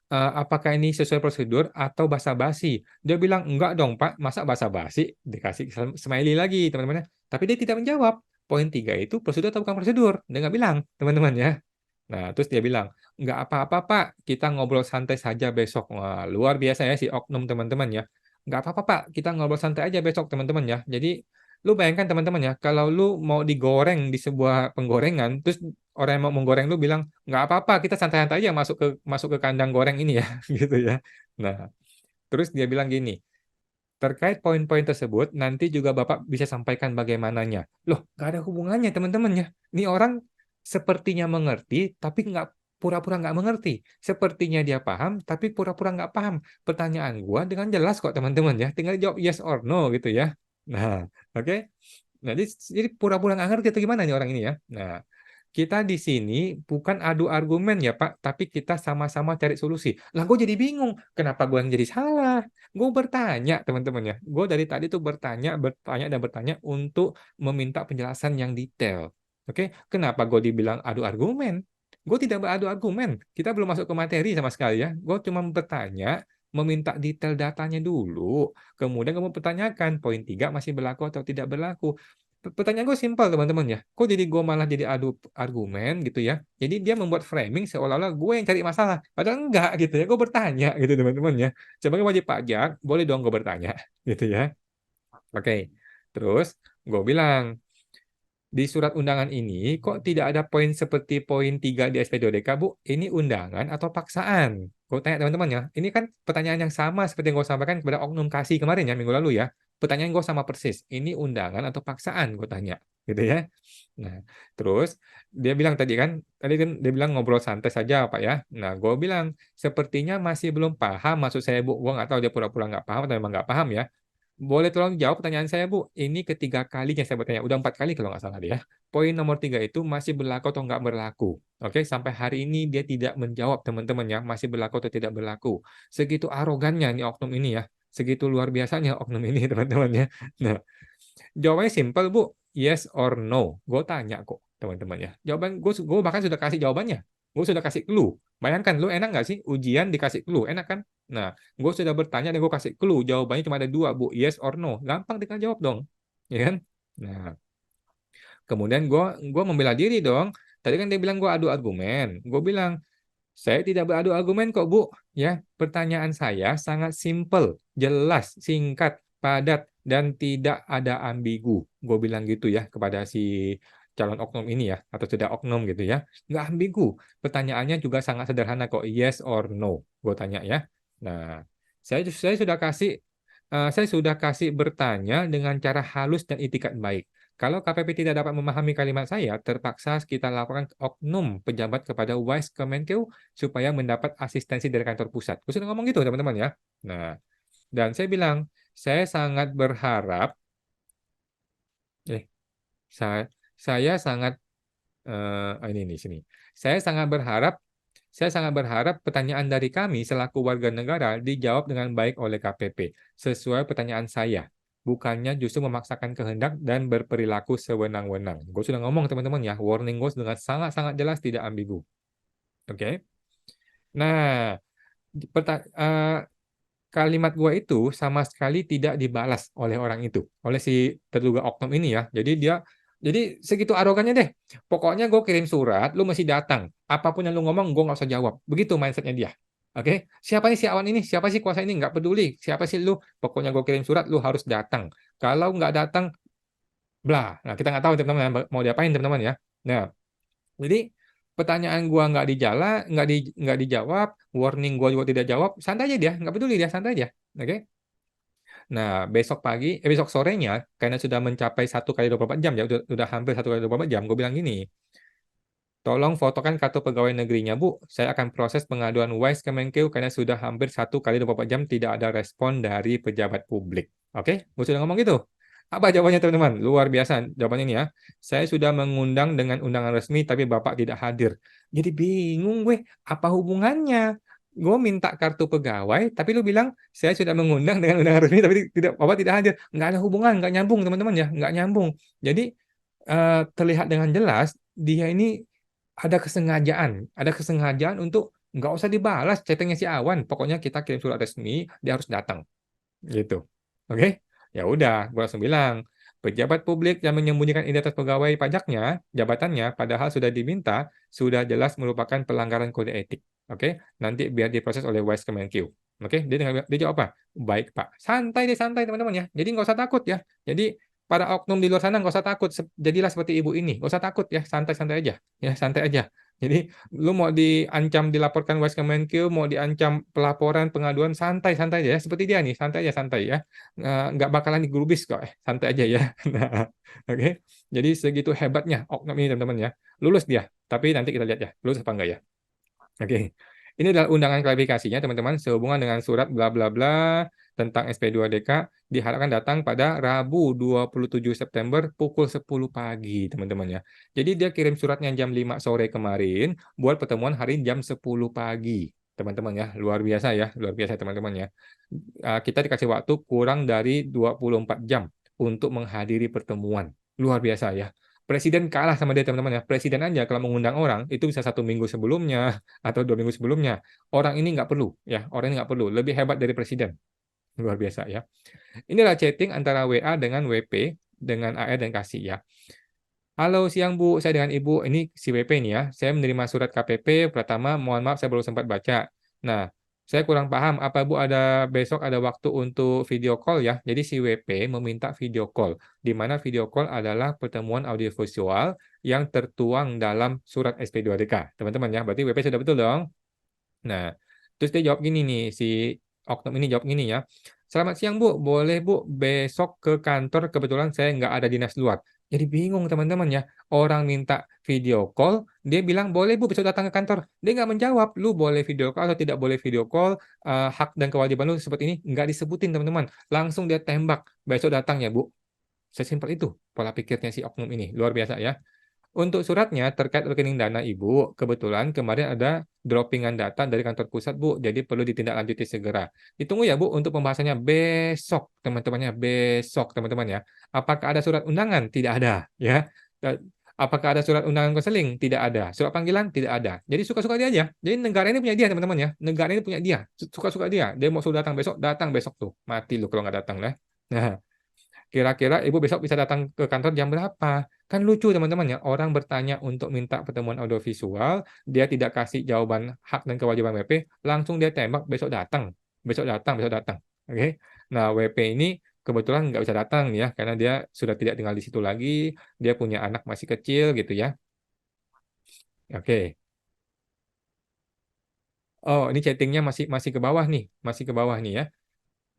Apakah ini sesuai prosedur atau basa-basi? Dia bilang, enggak dong Pak, masa basa-basi? Dikasih smiley lagi teman-teman. Tapi dia tidak menjawab. Poin 3 itu prosedur atau bukan prosedur? Dia nggak bilang, teman-teman ya. Nah, terus dia bilang, nggak apa-apa Pak, kita ngobrol santai saja besok. Wah, luar biasa ya si oknum teman-teman ya. Nggak apa-apa Pak, kita ngobrol santai aja besok teman-teman ya. Jadi, lu bayangkan teman-teman ya, kalau lu mau digoreng di sebuah penggorengan, terus orang yang mau menggoreng lu bilang, nggak apa-apa, kita santai-santai aja masuk ke kandang goreng ini ya, gitu ya. Nah, terus dia bilang gini, terkait poin-poin tersebut, nanti juga Bapak bisa sampaikan bagaimananya. Loh, nggak ada hubungannya teman-teman ya. Ini orang sepertinya mengerti, tapi nggak pura-pura nggak mengerti. Sepertinya dia paham, tapi pura-pura nggak paham. Pertanyaan gua dengan jelas kok teman-teman ya. Tinggal jawab yes or no gitu ya. Nah, oke. Nah, jadi pura-pura nggak ngerti atau gimana nih orang ini ya. Nah, kita di sini bukan adu argumen ya Pak, tapi kita sama-sama cari solusi. Lah gue jadi bingung, kenapa gue yang jadi salah? Gue bertanya teman-teman ya, gue dari tadi tuh bertanya dan bertanya untuk meminta penjelasan yang detail. Oke, kenapa gue dibilang adu argumen? Gue tidak beradu argumen, kita belum masuk ke materi sama sekali ya. Gue cuma bertanya, meminta detail datanya dulu, kemudian kamu pertanyakan poin 3 masih berlaku atau tidak berlaku. Pertanyaan gue simpel teman-teman ya. Kok jadi gue malah jadi adu argumen gitu ya. Jadi dia membuat framing seolah-olah gue yang cari masalah. Padahal enggak gitu ya. Gue bertanya gitu teman-teman ya. Sebagai wajib pajak, boleh dong gue bertanya gitu ya. Oke. Terus gue bilang, di surat undangan ini kok tidak ada poin seperti poin 3 di SP2DK, Bu? Ini undangan atau paksaan? Gue tanya teman-teman ya. Ini kan pertanyaan yang sama seperti yang gue sampaikan kepada Oknum Kasih kemarin ya, minggu lalu ya. Pertanyaan gue sama persis. Ini undangan atau paksaan? Gue tanya. Gitu ya. Nah, terus tadi kan dia bilang ngobrol santai saja Pak ya. Nah, gue bilang sepertinya masih belum paham maksud saya Bu. Gue nggak tahu dia pura-pura nggak paham atau memang nggak paham ya. Boleh tolong jawab pertanyaan saya, Bu? Ini ketiga kalinya saya bertanya. Udah 4 kali kalau nggak salah dia. Poin nomor 3 itu masih berlaku atau nggak berlaku. Oke, sampai hari ini dia tidak menjawab teman-teman ya. Masih berlaku atau tidak berlaku. Segitu arogannya nih oknum ini ya. Segitu luar biasanya oknum ini teman-teman ya. Nah, jawabannya simpel, Bu. Yes or no. Gue tanya kok, teman-teman ya. Gue bahkan sudah kasih jawabannya. Gue sudah kasih clue. Bayangkan, lu enak nggak sih ujian dikasih clue? Enak kan? Nah, gue sudah bertanya dan gue kasih clue. Jawabannya cuma ada 2, Bu. Yes or no. Gampang tinggal jawab dong. Ya kan? Nah, kemudian gue membela diri dong. Tadi kan dia bilang gue adu argumen. Gue bilang, saya tidak beradu argumen kok, Bu. Ya, pertanyaan saya sangat simpel, jelas, singkat, padat, dan tidak ada ambigu. Gue bilang gitu ya kepada si calon oknum ini ya, atau tidak oknum gitu ya. Nggak ambigu. Pertanyaannya juga sangat sederhana kok, yes or no. Gue tanya ya. Nah, saya sudah kasih bertanya dengan cara halus dan itikat baik. Kalau KPP tidak dapat memahami kalimat saya, terpaksa kita laporkan oknum pejabat kepada Wise Kemenkeu supaya mendapat asistensi dari kantor pusat. Gue sudah ngomong gitu teman-teman ya. Nah, dan saya bilang, saya sangat berharap, eh, saya, saya sangat, ini sini. Saya sangat berharap, saya sangat berharap pertanyaan dari kami selaku warga negara dijawab dengan baik oleh KPP sesuai pertanyaan saya. bukannya justru memaksakan kehendak dan berperilaku sewenang-wenang. Gue sudah ngomong teman-teman ya, warning gue dengan sangat-sangat jelas, tidak ambigu. Oke. Nah, kalimat gue itu sama sekali tidak dibalas oleh orang itu, oleh si terduga oknum ini ya. Jadi segitu arogannya deh. Pokoknya gue kirim surat, lu mesti datang. Apapun yang lu ngomong, gue nggak usah jawab. Begitu mindsetnya dia. Oke, siapa nih si Awan ini? Siapa sih kuasa ini? Nggak peduli. Siapa sih lu? Pokoknya gue kirim surat, lu harus datang. Kalau nggak datang, blah. Nah, kita nggak tahu teman-teman mau diapain teman-teman ya. Nah, jadi pertanyaan gua nggak dijawab, warning gua juga tidak jawab, santai aja dia, nggak peduli dia, santai aja. Oke. Nah, besok sorenya, karena sudah mencapai 1 kali 24 jam ya, udah hampir 1 kali 24 jam, gue bilang gini, tolong fotokan kartu pegawai negerinya, Bu. Saya akan proses pengaduan WISE Kemenkeu karena sudah hampir 1 kali 24 jam tidak ada respon dari pejabat publik. Oke, gue sudah ngomong gitu. Apa jawabannya teman-teman? Luar biasa jawabannya ini ya. Saya sudah mengundang dengan undangan resmi, tapi Bapak tidak hadir. Jadi bingung gue, apa hubungannya? Gue minta kartu pegawai, tapi lu bilang saya sudah mengundang dengan undangan resmi, tapi Bapak tidak hadir. Nggak ada hubungan, nggak nyambung teman-teman ya, nggak nyambung. Jadi terlihat dengan jelas dia ini ada kesengajaan untuk nggak usah dibalas chattingnya si Awan. Pokoknya kita kirim surat resmi, dia harus datang gitu. Oke? Ya udah, gue langsung bilang, pejabat publik yang menyembunyikan identitas pegawai pajaknya, jabatannya, padahal sudah diminta, sudah jelas merupakan pelanggaran kode etik. Oke? Nanti biar diproses oleh Wise Kemenkeu. Oke? Dia jawab apa? Baik, Pak. Santai deh, santai teman-teman ya. Jadi nggak usah takut ya. Jadi para oknum di luar sana nggak usah takut. Jadilah seperti ibu ini. Nggak usah takut ya. Santai-santai aja. Ya, santai aja. Jadi lu mau diancam dilaporkan Wise Kemenkeu, mau diancam pelaporan pengaduan, santai-santai aja ya. Seperti dia nih, santai aja, santai ya. Nggak bakalan digubris kok. Santai aja ya. Nah, oke. Jadi segitu hebatnya oknum ini teman-teman ya. Lulus dia. Tapi nanti kita lihat ya, lulus apa enggak ya. Oke. Ini adalah undangan klarifikasinya teman-teman sehubungan dengan surat bla bla bla tentang SP2DK diharapkan datang pada Rabu 27 September pukul 10 pagi teman-teman ya. Jadi dia kirim suratnya jam 5 sore kemarin buat pertemuan hari jam 10 pagi. Teman-teman ya, luar biasa ya, luar biasa teman-teman ya. Kita dikasih waktu kurang dari 24 jam untuk menghadiri pertemuan. Luar biasa ya. Presiden kalah sama dia teman-teman ya. Presiden aja kalau mengundang orang itu bisa 1 minggu sebelumnya atau 2 minggu sebelumnya. Orang ini nggak perlu ya. Orang ini nggak perlu. Lebih hebat dari presiden. Luar biasa ya. Inilah chatting antara WA dengan WP dengan AR dan kasih ya. Halo siang Bu, saya dengan Ibu. Ini si WP nih ya. Saya menerima surat KPP pertama. Mohon maaf saya belum sempat baca. Nah, saya kurang paham. Apa Bu ada besok ada waktu untuk video call ya? Jadi si WP meminta video call, di mana video call adalah pertemuan audiovisual yang tertuang dalam surat SP2DK. Teman-teman ya, berarti WP sudah betul dong. Nah, terus dia jawab gini nih, si oknum ini jawab gini ya. Selamat siang Bu, boleh Bu besok ke kantor, kebetulan saya nggak ada dinas luar. Jadi bingung teman-teman ya, orang minta video call, dia bilang boleh Bu besok datang ke kantor. Dia nggak menjawab, lu boleh video call atau tidak boleh video call, hak dan kewajiban lu seperti ini, nggak disebutin teman-teman. Langsung dia tembak, besok datang ya Bu. Sesimpel itu pola pikirnya si oknum ini, luar biasa ya. Untuk suratnya terkait rekening dana Ibu, kebetulan kemarin ada droppingan data dari kantor pusat Bu, jadi perlu ditindaklanjuti segera. Ditunggu ya Bu untuk pembahasannya besok, teman-temannya, besok teman-teman ya. Apakah ada surat undangan? Tidak ada, ya. Apakah ada surat undangan konseling? Tidak ada. Surat panggilan? Tidak ada. Jadi suka-suka dia aja. Jadi negara ini punya dia teman-teman ya. Negara ini punya dia. Suka-suka dia. Dia mau suruh datang besok tuh. Mati lu kalau nggak datang lah. Nah, kira-kira Ibu besok bisa datang ke kantor jam berapa? Kan lucu teman-teman ya, orang bertanya untuk minta pertemuan audiovisual, dia tidak kasih jawaban hak dan kewajiban WP, langsung dia tembak besok datang, besok datang, besok datang. Oke? Nah, WP ini kebetulan nggak bisa datang ya, karena dia sudah tidak tinggal di situ lagi, dia punya anak masih kecil gitu ya. Oke. Oh, ini chattingnya masih masih ke bawah nih, masih ke bawah nih ya.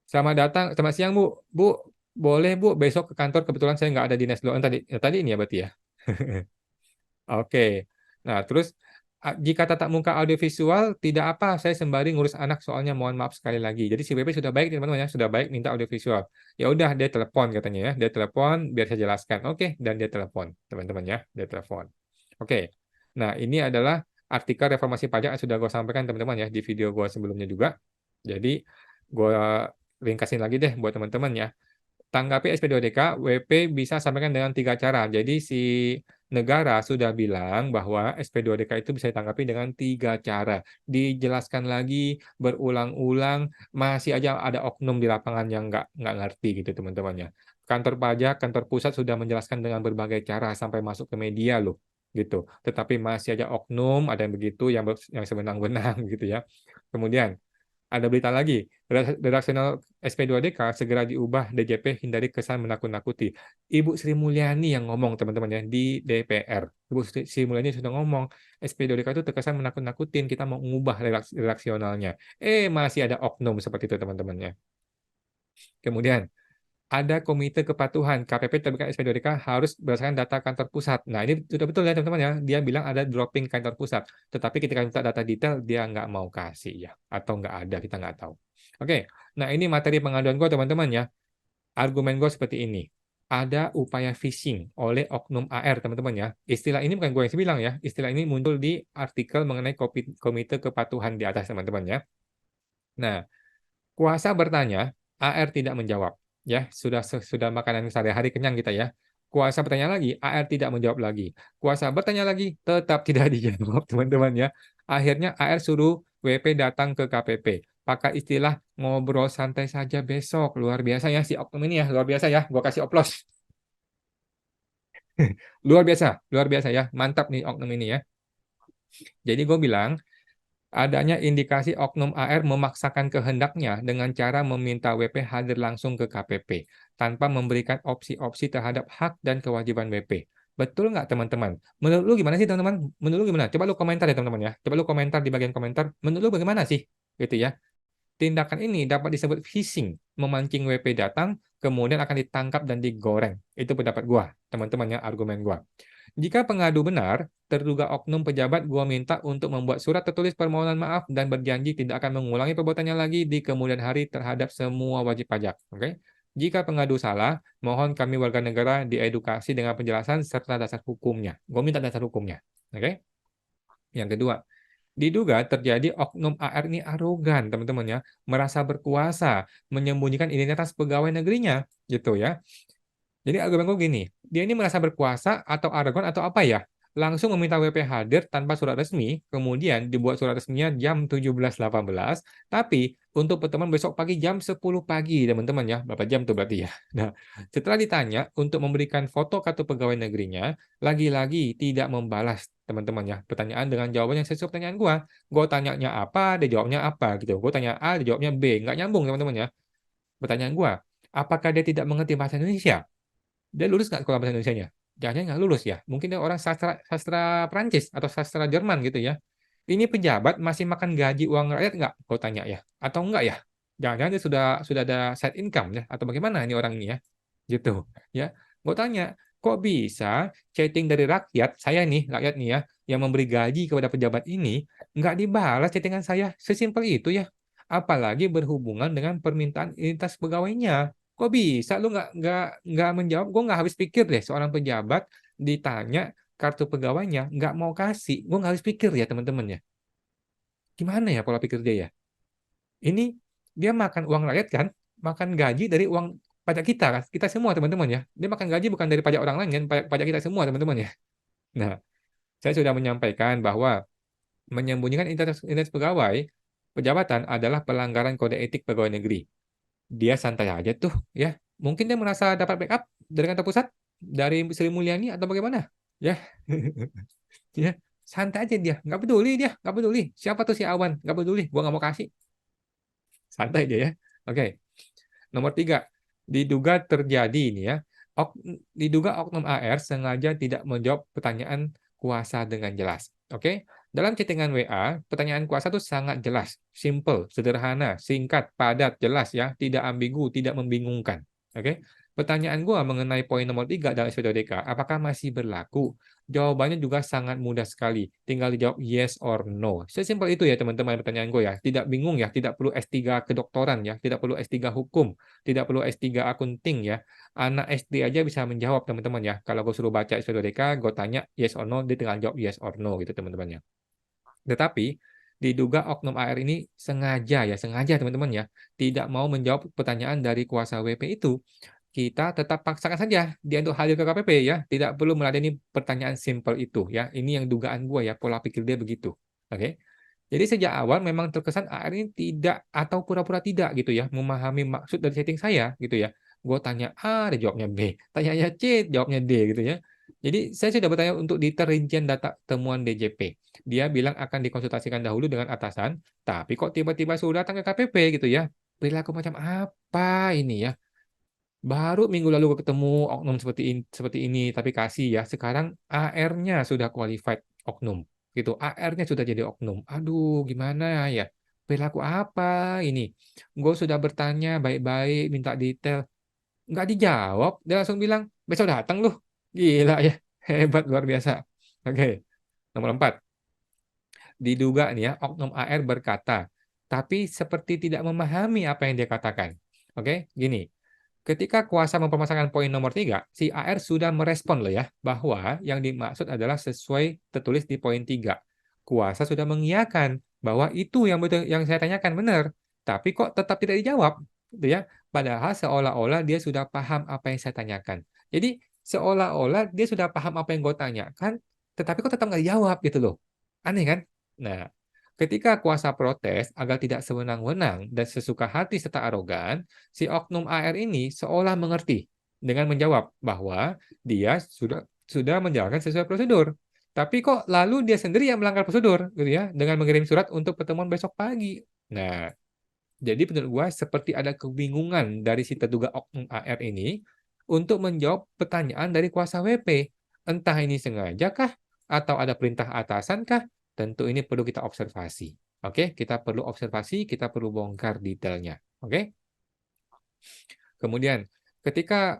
Selamat datang, selamat siang Bu. Bu, boleh Bu besok ke kantor, kebetulan saya nggak ada dinas luar. Tadi ini ya berarti ya. Oke. Nah, terus jika tatap muka audiovisual tidak apa, saya sembari ngurus anak soalnya mohon maaf sekali lagi. Jadi si BP sudah baik teman-teman ya, sudah baik minta audiovisual. Ya udah dia telepon katanya ya, dia telepon biar saya jelaskan. Oke, dan dia telepon teman-teman ya, dia telepon. Oke. Nah, ini adalah artikel reformasi pajak yang sudah gue sampaikan teman-teman ya di video gue sebelumnya juga. Jadi gue ringkasin lagi deh buat teman-teman ya. Tanggapi SP2DK, WP bisa sampaikan dengan 3 cara. Jadi si negara sudah bilang bahwa SP2DK itu bisa ditanggapi dengan 3 cara. Dijelaskan lagi berulang-ulang, masih aja ada oknum di lapangan yang nggak ngerti gitu teman-teman ya. Kantor pajak, kantor pusat sudah menjelaskan dengan berbagai cara sampai masuk ke media loh gitu. Tetapi masih aja oknum, ada yang begitu yang sewenang-wenang gitu ya. Kemudian ada berita lagi, redaksional SP2DK segera diubah DJP hindari kesan menakut-nakuti. Ibu Sri Mulyani yang ngomong teman-teman ya di DPR. Ibu Sri Mulyani sudah ngomong SP2DK itu terkesan menakut-nakutin, kita mau mengubah redaksionalnya. Masih ada oknum seperti itu teman-temannya. Kemudian ada komite kepatuhan. KPP terbitkan SP2DK harus berdasarkan data kantor pusat. Nah, ini sudah betul ya teman-teman ya. Dia bilang ada dropping kantor pusat. Tetapi ketika minta data detail, dia nggak mau kasih ya. Atau nggak ada, kita nggak tahu. Oke, nah ini materi pengaduan gue teman-teman ya. Argumen gue seperti ini. Ada upaya phishing oleh oknum AR teman-teman ya. Istilah ini bukan gue yang bilang ya. Istilah ini muncul di artikel mengenai komite kepatuhan di atas teman-teman ya. Nah, kuasa bertanya, AR tidak menjawab. Ya, sudah makanan sehari-hari kenyang kita ya. Kuasa bertanya lagi, AR tidak menjawab lagi. Kuasa bertanya lagi, tetap tidak dijawab, teman-teman ya. Akhirnya AR suruh WP datang ke KPP. Pakai istilah ngobrol santai saja besok. Luar biasa ya si oknum ini ya, luar biasa ya. Gua kasih oplos. Luar biasa ya. Mantap nih oknum ini ya. Jadi gue bilang, adanya indikasi oknum AR memaksakan kehendaknya dengan cara meminta WP hadir langsung ke KPP tanpa memberikan opsi-opsi terhadap hak dan kewajiban WP. Betul nggak teman-teman? Menurut lu gimana sih teman-teman? Menurut lu gimana? Coba lu komentar ya teman-teman ya. Coba lu komentar di bagian komentar. Menurut lu bagaimana sih? Gitu ya. Tindakan ini dapat disebut phishing, memancing WP datang, kemudian akan ditangkap dan digoreng. Itu pendapat gua, teman-teman ya, argumen gua. Jika pengadu benar, terduga oknum pejabat gua minta untuk membuat surat tertulis permohonan maaf dan berjanji tidak akan mengulangi perbuatannya lagi di kemudian hari terhadap semua wajib pajak. Oke? Jika pengadu salah, mohon kami warga negara diedukasi dengan penjelasan serta dasar hukumnya. Gua minta dasar hukumnya. Oke? Yang kedua, diduga terjadi oknum AR ini arogan, teman-teman ya, merasa berkuasa, menyembunyikan identitas pegawai negerinya, gitu ya. Jadi argumen gue gini, dia ini merasa berkuasa atau arogan atau apa ya? Langsung meminta WP hadir tanpa surat resmi, kemudian dibuat surat resminya jam 17.18, tapi untuk pertemuan besok pagi jam 10 pagi, teman-teman ya. Berapa jam tuh berarti ya? Nah, setelah ditanya untuk memberikan foto kartu pegawai negerinya, lagi-lagi tidak membalas, teman-teman ya. Pertanyaan dengan jawaban yang sesuai pertanyaan gue. Gue tanyanya apa, dia jawabnya apa gitu. Gue tanya A, dia jawabnya B. Nggak nyambung, teman-teman ya. Pertanyaan gue, apakah dia tidak mengerti bahasa Indonesia? Dia lulus nggak sekolah bahasa Indonesia-nya? Jangan nggak lulus ya. Mungkin dia orang sastra sastra Prancis atau sastra Jerman gitu ya. Ini pejabat masih makan gaji uang rakyat nggak? Kau tanya ya. Atau enggak ya? Jangan-jangan dia sudah ada side income ya? Atau bagaimana ini orang ini ya? Gitu ya. Gue tanya, kok bisa chatting dari rakyat, saya nih, rakyat nih ya, yang memberi gaji kepada pejabat ini, nggak dibalas chattingan saya? Sesimpel itu ya. Apalagi berhubungan dengan permintaan identitas pegawainya. Kok bisa lu nggak menjawab? Gue nggak habis pikir deh seorang pejabat ditanya kartu pegawainya nggak mau kasih. Gue nggak habis pikir ya teman-teman ya. Gimana ya pola pikir dia ya? Ini dia makan uang rakyat kan? Makan gaji dari uang pajak kita kan? Kita semua teman-teman ya. Dia makan gaji bukan dari pajak orang lain kan? Pajak kita semua teman-teman ya. Nah, saya sudah menyampaikan bahwa menyembunyikan identitas pegawai pejabatan adalah pelanggaran kode etik pegawai negeri. Dia santai aja tuh ya. Mungkin dia merasa dapat backup dari kantor pusat, dari Sri Mulyani atau bagaimana? Ya, ya santai aja dia, nggak peduli. Siapa tuh si Awan? Nggak peduli, gua nggak mau kasih. Santai aja ya. Oke, nomor 3, diduga terjadi ini ya. Diduga oknum AR sengaja tidak menjawab pertanyaan kuasa dengan jelas. Oke, dalam chattingan WA, pertanyaan kuasa itu sangat jelas, simple, sederhana, singkat, padat, jelas ya, tidak ambigu, tidak membingungkan. Oke, pertanyaan gua mengenai poin nomor 3 dalam SPDK, apakah masih berlaku? Jawabannya juga sangat mudah sekali, tinggal dijawab yes or no. Sesimpel itu ya teman-teman pertanyaan gue ya, tidak bingung ya, tidak perlu S3 kedokteran ya, tidak perlu S3 hukum, tidak perlu S3 akunting ya. Anak SD aja bisa menjawab teman-teman ya. Kalau gue suruh baca SPDK, gue tanya yes or no, dia tinggal jawab yes or no gitu teman-teman ya. Tetapi diduga oknum AR ini sengaja teman-teman ya, tidak mau menjawab pertanyaan dari kuasa WP itu. kita tetap paksakan saja dia untuk hadir ke KPP ya. Tidak perlu meladeni pertanyaan simpel itu ya. Ini yang dugaan gue ya, pola pikir dia begitu. Oke. Jadi sejak awal memang terkesan AR ini tidak atau pura-pura tidak gitu ya, memahami maksud dari setting saya gitu ya. Gue tanya A, dia jawabnya B. Tanya C, jawabnya D gitu ya. Jadi saya sudah bertanya untuk detail rincian data temuan DJP. Dia bilang akan dikonsultasikan dahulu dengan atasan, tapi kok tiba-tiba sudah datang ke KPP gitu ya. Perilaku macam apa ini ya? Baru minggu lalu ketemu oknum seperti ini, tapi kasih ya. Sekarang AR-nya sudah qualified oknum, gitu. AR-nya sudah jadi oknum. Aduh, gimana ya? Perilaku apa ini? Gue sudah bertanya baik-baik, minta detail, nggak dijawab. Dia langsung bilang besok datang loh. Gila ya, hebat luar biasa. Oke, nomor 4. Diduga nih ya, oknum AR berkata, tapi seperti tidak memahami apa yang dia katakan. Oke, gini. Ketika kuasa mempermasalahkan poin nomor 3, si AR sudah merespon loh ya, bahwa yang dimaksud adalah sesuai tertulis di poin 3. Kuasa sudah mengiyakan bahwa itu yang betul yang saya tanyakan benar, tapi kok tetap tidak dijawab, gitu ya. Padahal seolah-olah dia sudah paham apa yang saya tanyakan. Jadi seolah-olah dia sudah paham apa yang gue tanyakan, tetapi kok tetap nggak dijawab gitu loh. Aneh kan? Nah, ketika kuasa protes agar tidak sewenang-wenang dan sesuka hati serta arogan, si oknum AR ini seolah mengerti dengan menjawab bahwa dia sudah menjalankan sesuai prosedur. Tapi kok lalu dia sendiri yang melanggar prosedur gitu ya dengan mengirim surat untuk pertemuan besok pagi. Nah, jadi menurut gua seperti ada kebingungan dari si terduga oknum AR ini untuk menjawab pertanyaan dari kuasa WP. Entah ini sengaja kah atau ada perintah atasan kah? Tentu ini perlu kita observasi. Oke, kita perlu observasi, kita perlu bongkar detailnya. Oke. Kemudian, ketika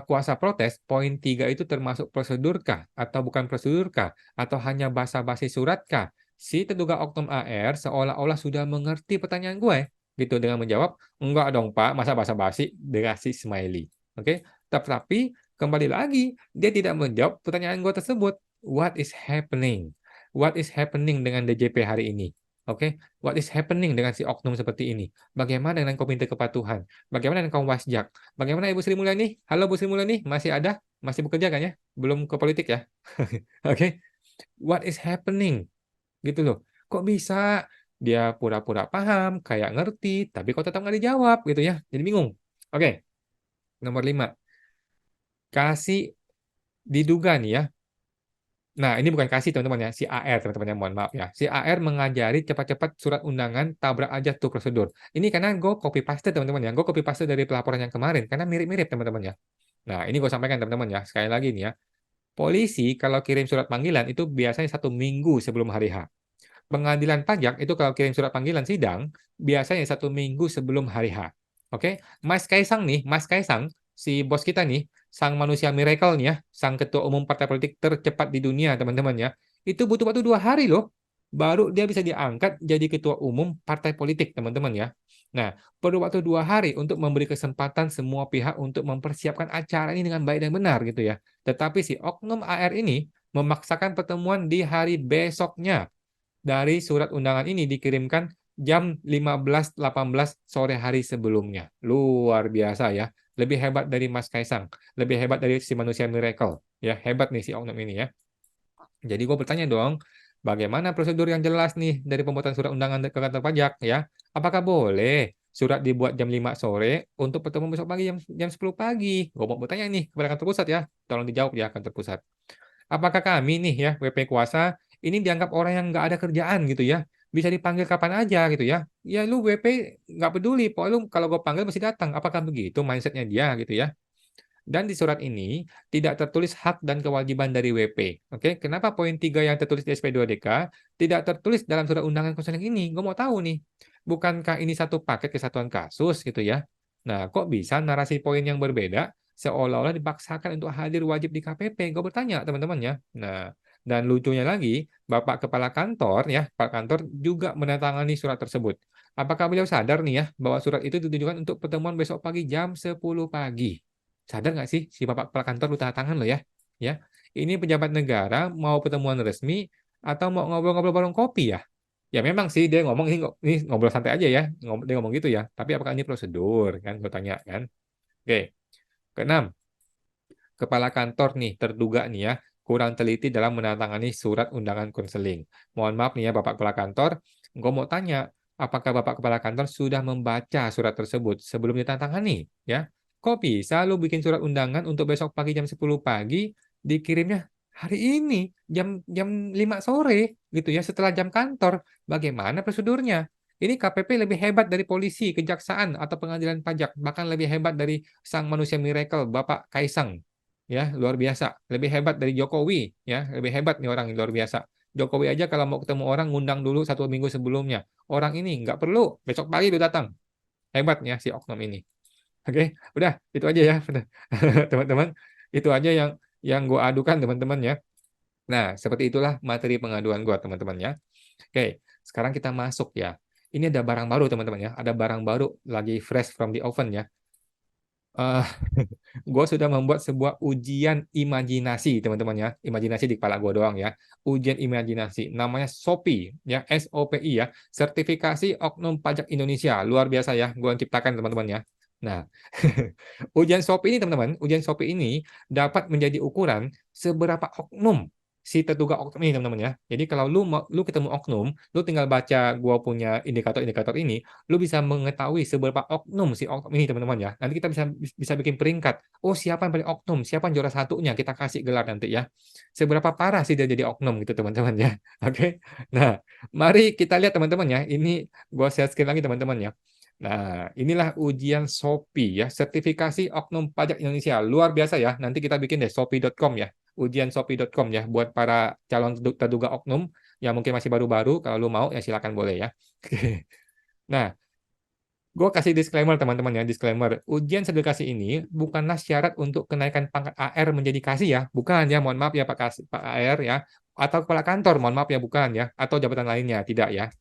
kuasa protes, poin 3 itu termasuk prosedurkah atau bukan prosedurkah atau hanya basa-basi suratkah? Si terduga oknum AR seolah-olah sudah mengerti pertanyaan gue, gitu dengan menjawab, enggak dong Pak, masa basa-basi dikasih smiley. Oke, tapi kembali lagi dia tidak menjawab pertanyaan gue tersebut. What is happening? What is happening dengan DJP hari ini? Oke, what is happening dengan si oknum seperti ini? Bagaimana dengan Komite Kepatuhan? Bagaimana dengan kaum Wasjak? Bagaimana Ibu Sri Mulyani? Halo Bu Sri Mulyani, masih ada? Masih bekerja kan ya? Belum ke politik ya? Oke. What is happening? Gitu loh. Kok bisa dia pura-pura paham, kayak ngerti, tapi kok tetap nggak dijawab gitu ya? Jadi bingung. Oke. Nomor 5. Kasih diduga nih ya. Nah, ini bukan kasih teman-teman ya, si AR teman-teman ya, mohon maaf ya. Si AR mengajari cepat-cepat surat undangan, tabrak aja tuh prosedur. Ini karena gue copy paste teman-teman ya, gue copy paste dari pelaporan yang kemarin, karena mirip-mirip teman-teman ya. Nah, ini gue sampaikan teman-teman ya, sekali lagi nih ya. Polisi kalau kirim surat panggilan itu biasanya 1 minggu sebelum hari H. Pengadilan pajak itu kalau kirim surat panggilan sidang, biasanya 1 minggu sebelum hari H. Oke, Mas Kaisang nih, Mas Kaisang, si bos kita nih, sang manusia miracle nih ya, sang ketua umum partai politik tercepat di dunia, teman-teman ya, itu butuh waktu 2 hari loh, baru dia bisa diangkat jadi ketua umum partai politik, teman-teman ya. Nah, perlu waktu 2 hari untuk memberi kesempatan semua pihak untuk mempersiapkan acara ini dengan baik dan benar gitu ya. Tetapi si oknum AR ini memaksakan pertemuan di hari besoknya dari surat undangan ini dikirimkan jam 15.18 sore hari sebelumnya. Luar biasa ya. Lebih hebat dari Mas Kaisang. Lebih hebat dari si manusia miracle. Ya, hebat nih si oknum ini ya. Jadi gue bertanya dong, bagaimana prosedur yang jelas nih dari pembuatan surat undangan ke kantor pajak ya? Apakah boleh surat dibuat jam 5 sore untuk pertemuan besok pagi jam 10 pagi? Gue mau bertanya nih kepada kantor pusat ya. Tolong dijawab ya kantor pusat. Apakah kami nih ya, WP Kuasa, ini dianggap orang yang nggak ada kerjaan gitu ya? Bisa dipanggil kapan aja gitu ya? Ya lu WP nggak peduli, pokoknya lu kalau gue panggil mesti datang. Apakah begitu mindsetnya dia gitu ya? Dan di surat ini tidak tertulis hak dan kewajiban dari WP. Oke, kenapa poin 3 yang tertulis di SP2DK tidak tertulis dalam surat undangan konseling ini? Gue mau tahu nih, bukankah ini satu paket kesatuan kasus gitu ya? Nah, kok bisa narasi poin yang berbeda seolah-olah dipaksakan untuk hadir wajib di KPP? Gue bertanya teman-teman ya. Nah, dan lucunya lagi, Bapak Kepala Kantor ya, Pak Kantor juga menandatangani surat tersebut. Apakah beliau sadar nih ya bahwa surat itu ditujukan untuk pertemuan besok pagi jam 10 pagi? Sadar nggak sih si Bapak Kepala Kantor lu tanda tangan lo ya? Ya, ini pejabat negara mau pertemuan resmi atau mau ngobrol-ngobrol bareng kopi ya? Ya memang sih dia ngomong ini ngobrol santai aja ya, dia ngomong gitu ya. Tapi apakah ini prosedur kan? Gue tanya kan. Oke. Keenam, kepala kantor nih terduga nih ya kurang teliti dalam menandatangani surat undangan konseling. Mohon maaf nih ya Bapak Kepala Kantor, gue mau tanya, apakah Bapak Kepala Kantor sudah membaca surat tersebut sebelum ditandatangani? Ya, kok bisa lu bikin surat undangan untuk besok pagi jam 10 pagi, dikirimnya hari ini jam jam 5 sore gitu ya setelah jam kantor. Bagaimana prosedurnya? Ini KPP lebih hebat dari polisi, kejaksaan atau pengadilan pajak, bahkan lebih hebat dari sang manusia miracle Bapak Kaisang. Ya, luar biasa. Lebih hebat dari Jokowi, ya, lebih hebat nih orang luar biasa. Jokowi aja kalau mau ketemu orang ngundang dulu 1 minggu sebelumnya. Orang ini nggak perlu, besok pagi udah datang. Hebatnya si oknum ini. Oke, udah itu aja ya, teman-teman. Itu aja yang gue adukan teman-teman ya. Nah, seperti itulah materi pengaduan gue teman-teman ya. Oke, sekarang kita masuk ya. Ini ada barang baru teman-teman ya. Ada barang baru lagi fresh from the oven ya. Eh, gue sudah membuat sebuah ujian imajinasi, teman-teman ya. Imajinasi di kepala gue doang ya. Ujian imajinasi. Namanya SOPI, ya. SOPI ya. Sertifikasi Oknum Pajak Indonesia. Luar biasa ya. Gue ciptakan, teman-teman ya. Nah, ujian SOPI ini, teman-teman, ujian SOPI ini dapat menjadi ukuran seberapa oknum si terduga oknum ini, teman-teman ya. Jadi kalau lu ketemu oknum, lu tinggal baca gua punya indikator-indikator ini, lu bisa mengetahui seberapa oknum si oknum ini, teman-teman ya. Nanti kita bisa bisa bikin peringkat. Oh, siapa yang paling oknum? Siapa yang juara satunya? Kita kasih gelar nanti ya. Seberapa parah sih dia jadi oknum gitu, teman-teman ya. Oke. Nah, mari kita lihat teman-teman ya. Ini gua share screen lagi teman-teman ya. Nah, inilah ujian SOPI ya, sertifikasi Oknum Pajak Indonesia. Luar biasa ya. Nanti kita bikin deh sopi.com ya, ujian sopi.com ya, buat para calon terduga oknum yang mungkin masih baru-baru. Kalau lu mau ya silakan boleh ya. Nah, gue kasih disclaimer teman-teman ya, disclaimer. Ujian sertifikasi ini bukanlah syarat untuk kenaikan pangkat AR menjadi kasih ya. Bukan ya, mohon maaf ya Pak AR ya. Atau kepala kantor, mohon maaf ya, bukan ya. Atau jabatan lainnya, tidak ya.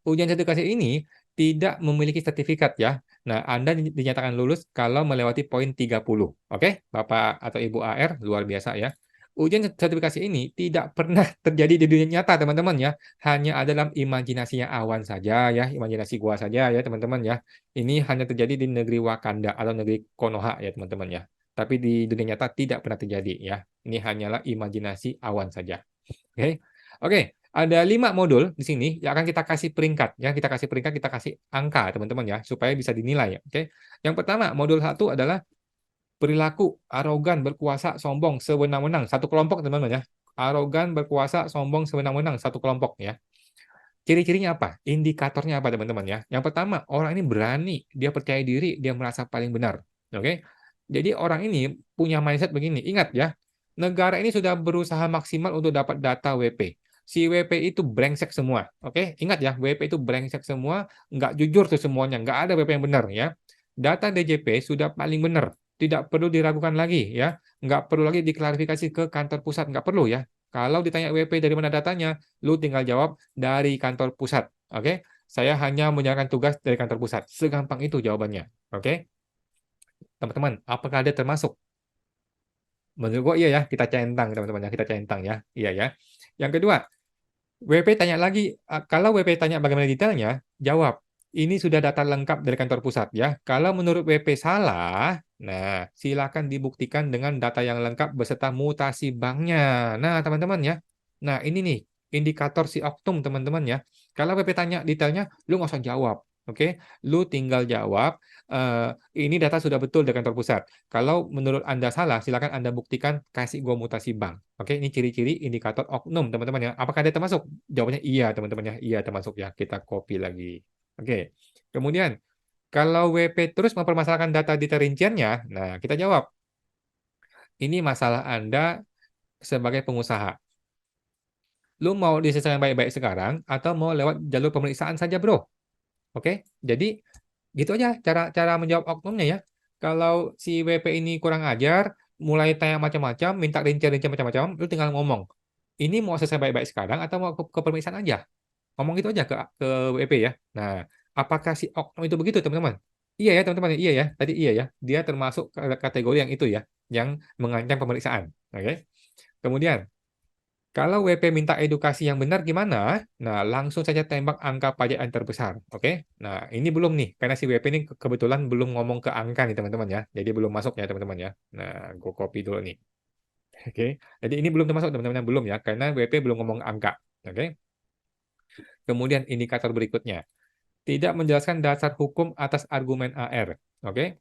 Ujian sertifikasi ini tidak memiliki sertifikat ya. Nah, Anda dinyatakan lulus kalau melewati poin 30. Oke, Bapak atau Ibu AR, luar biasa ya. Ujian sertifikasi ini tidak pernah terjadi di dunia nyata, teman-teman ya. Hanya ada dalam imajinasinya Awan saja ya, imajinasi gua saja ya, teman-teman ya. Ini hanya terjadi di negeri Wakanda atau negeri Konoha ya, teman-teman ya. Tapi di dunia nyata tidak pernah terjadi ya. Ini hanyalah imajinasi Awan saja. Oke. Oke, ada 5 modul di sini yang akan kita kasih peringkat ya, kita kasih peringkat, kita kasih angka teman-teman ya, supaya bisa dinilai ya. Oke. Yang pertama, modul 1 adalah perilaku arogan, berkuasa, sombong, sewenang-wenang, satu kelompok teman-teman ya. Arogan, berkuasa, sombong, sewenang-wenang, satu kelompok ya. Ciri-cirinya apa? Indikatornya apa teman-teman ya? Yang pertama, orang ini berani, dia percaya diri, dia merasa paling benar. Oke. Jadi orang ini punya mindset begini. Ingat ya, negara ini sudah berusaha maksimal untuk dapat data WP. Si WP itu brengsek semua. Oke, ingat ya, WP itu brengsek semua, nggak jujur tuh semuanya, nggak ada WP yang benar ya. Data DJP sudah paling benar, tidak perlu diragukan lagi ya, nggak perlu lagi diklarifikasi ke kantor pusat, nggak perlu ya. Kalau ditanya WP dari mana datanya, lu tinggal jawab dari kantor pusat. Oke, saya hanya menjalankan tugas dari kantor pusat. Segampang itu jawabannya. Oke, teman-teman, apakah ada termasuk? Menurut gua iya ya, kita centang teman-teman ya, kita centang ya. Iya ya. Yang kedua, WP tanya lagi, kalau WP tanya bagaimana detailnya, jawab. Ini sudah data lengkap dari kantor pusat ya. Kalau menurut WP salah, nah silakan dibuktikan dengan data yang lengkap beserta mutasi banknya. Nah teman-teman ya. Nah ini nih indikator si Oknum teman-teman ya. Kalau WP tanya detailnya, lu nggak usah jawab. Oke, lu tinggal jawab. Ini data sudah betul dari kantor pusat. Kalau menurut Anda salah, silakan Anda buktikan, kasih gua mutasi bank. Oke, ini ciri-ciri indikator oknum, teman-teman ya. Apakah ada termasuk? Jawabannya iya, teman-teman ya. Iya, termasuk ya. Kita copy lagi. Oke. Kemudian, kalau WP terus mempermasalahkan data detail rinciannya, nah kita jawab. Ini masalah Anda sebagai pengusaha. Lu mau diselesaikan baik-baik sekarang atau mau lewat jalur pemeriksaan saja, bro? Oke, jadi gitu aja cara cara menjawab oknumnya ya. Kalau si WP ini kurang ajar, mulai tanya macam-macam, minta rincian-rincian macam-macam, lu tinggal ngomong. Ini mau selesai baik-baik sekarang atau mau ke pemeriksaan aja? Ngomong gitu aja ke WP ya. Nah, apakah si oknum itu begitu, teman-teman? Iya ya, teman-teman. Iya ya. Tadi iya ya. Dia termasuk kategori yang itu ya, yang mengancam pemeriksaan. Oke. Kemudian Kalau WP minta edukasi yang benar gimana? Nah, langsung saja tembak angka pajak yang terbesar. Oke? Nah, ini belum nih, karena si WP ini kebetulan belum ngomong ke angka nih teman-teman ya. Jadi belum masuk ya teman-teman ya. Nah, gue copy dulu nih. Oke? Jadi ini belum termasuk teman-teman, belum ya, karena WP belum ngomong angka. Oke? Kemudian indikator berikutnya. Tidak menjelaskan dasar hukum atas argumen AR. Oke?